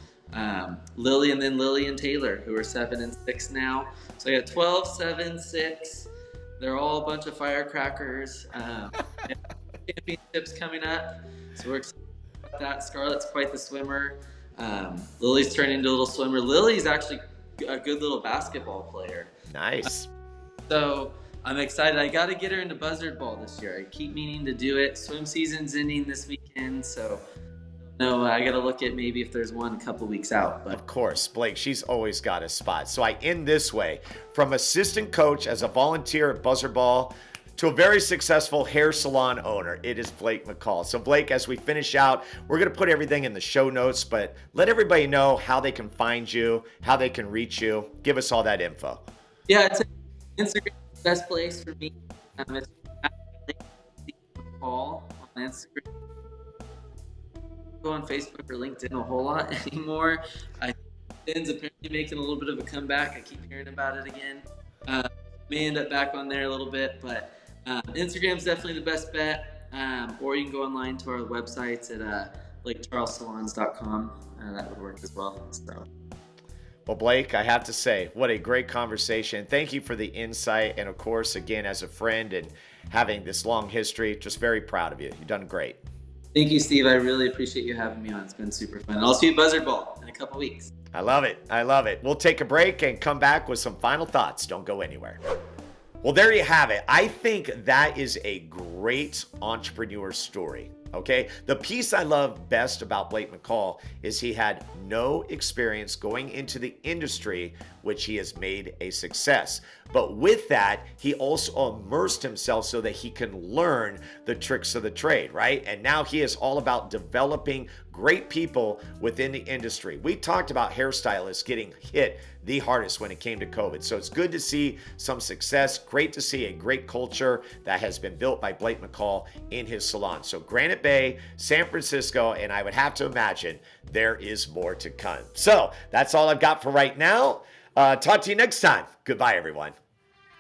Lily and Taylor, who are 7 and 6 now. So I got 12, 7, 6. They're all a bunch of firecrackers. Championships coming up, so we're excited about that. Scarlett's quite the swimmer. Lily's turned into a little swimmer. Lily's actually a good little basketball player. Nice. So I'm excited. I got to get her into buzzard ball this year. I keep meaning to do it. Swim season's ending this weekend, so no, I got to look at maybe if there's one a couple weeks out. But of course, Blake, she's always got a spot. So I end this way. From assistant coach as a volunteer at Buzzard Ball to a very successful hair salon owner, it is Blake McCall. So Blake, as we finish out, we're going to put everything in the show notes, but let everybody know how they can find you, how they can reach you. Give us all that info. Yeah, it's Instagram is the best place for me. It's Blake McCall on Instagram. Go on Facebook or LinkedIn a whole lot anymore. LinkedIn's apparently making a little bit of a comeback. I keep hearing about it again. May end up back on there a little bit, but Instagram's definitely the best bet. Or you can go online to our websites at BlakeCharlesSalons.com. That would work as well. So. Well, Blake, I have to say, what a great conversation. Thank you for the insight. And of course, again, as a friend and having this long history, just very proud of you. You've done great. Thank you, Steve. I really appreciate you having me on. It's been super fun. I'll see you at Buzzard Ball in a couple weeks. I love it. I love it. We'll take a break and come back with some final thoughts. Don't go anywhere. Well, there you have it. I think that is a great entrepreneur story. Okay. The piece I love best about Blake McCall is he had no experience going into the industry, which he has made a success. But with that, he also immersed himself so that he can learn the tricks of the trade, right? And now he is all about developing great people within the industry. We talked about hairstylists getting hit the hardest when it came to COVID. So it's good to see some success. Great to see a great culture that has been built by Blake McCall in his salon. So Granite Bay, San Francisco, and I would have to imagine there is more to come. So that's all I've got for right now. Talk to you next time. Goodbye, everyone.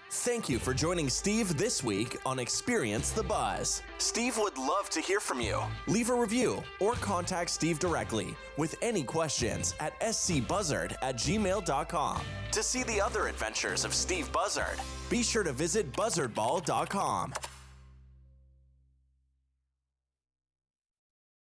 Thank you for joining Steve this week on Experience the Buzz. Steve would love to hear from you. Leave a review or contact Steve directly with any questions at scbuzzard@gmail.com. To see the other adventures of Steve Buzzard, be sure to visit buzzardball.com.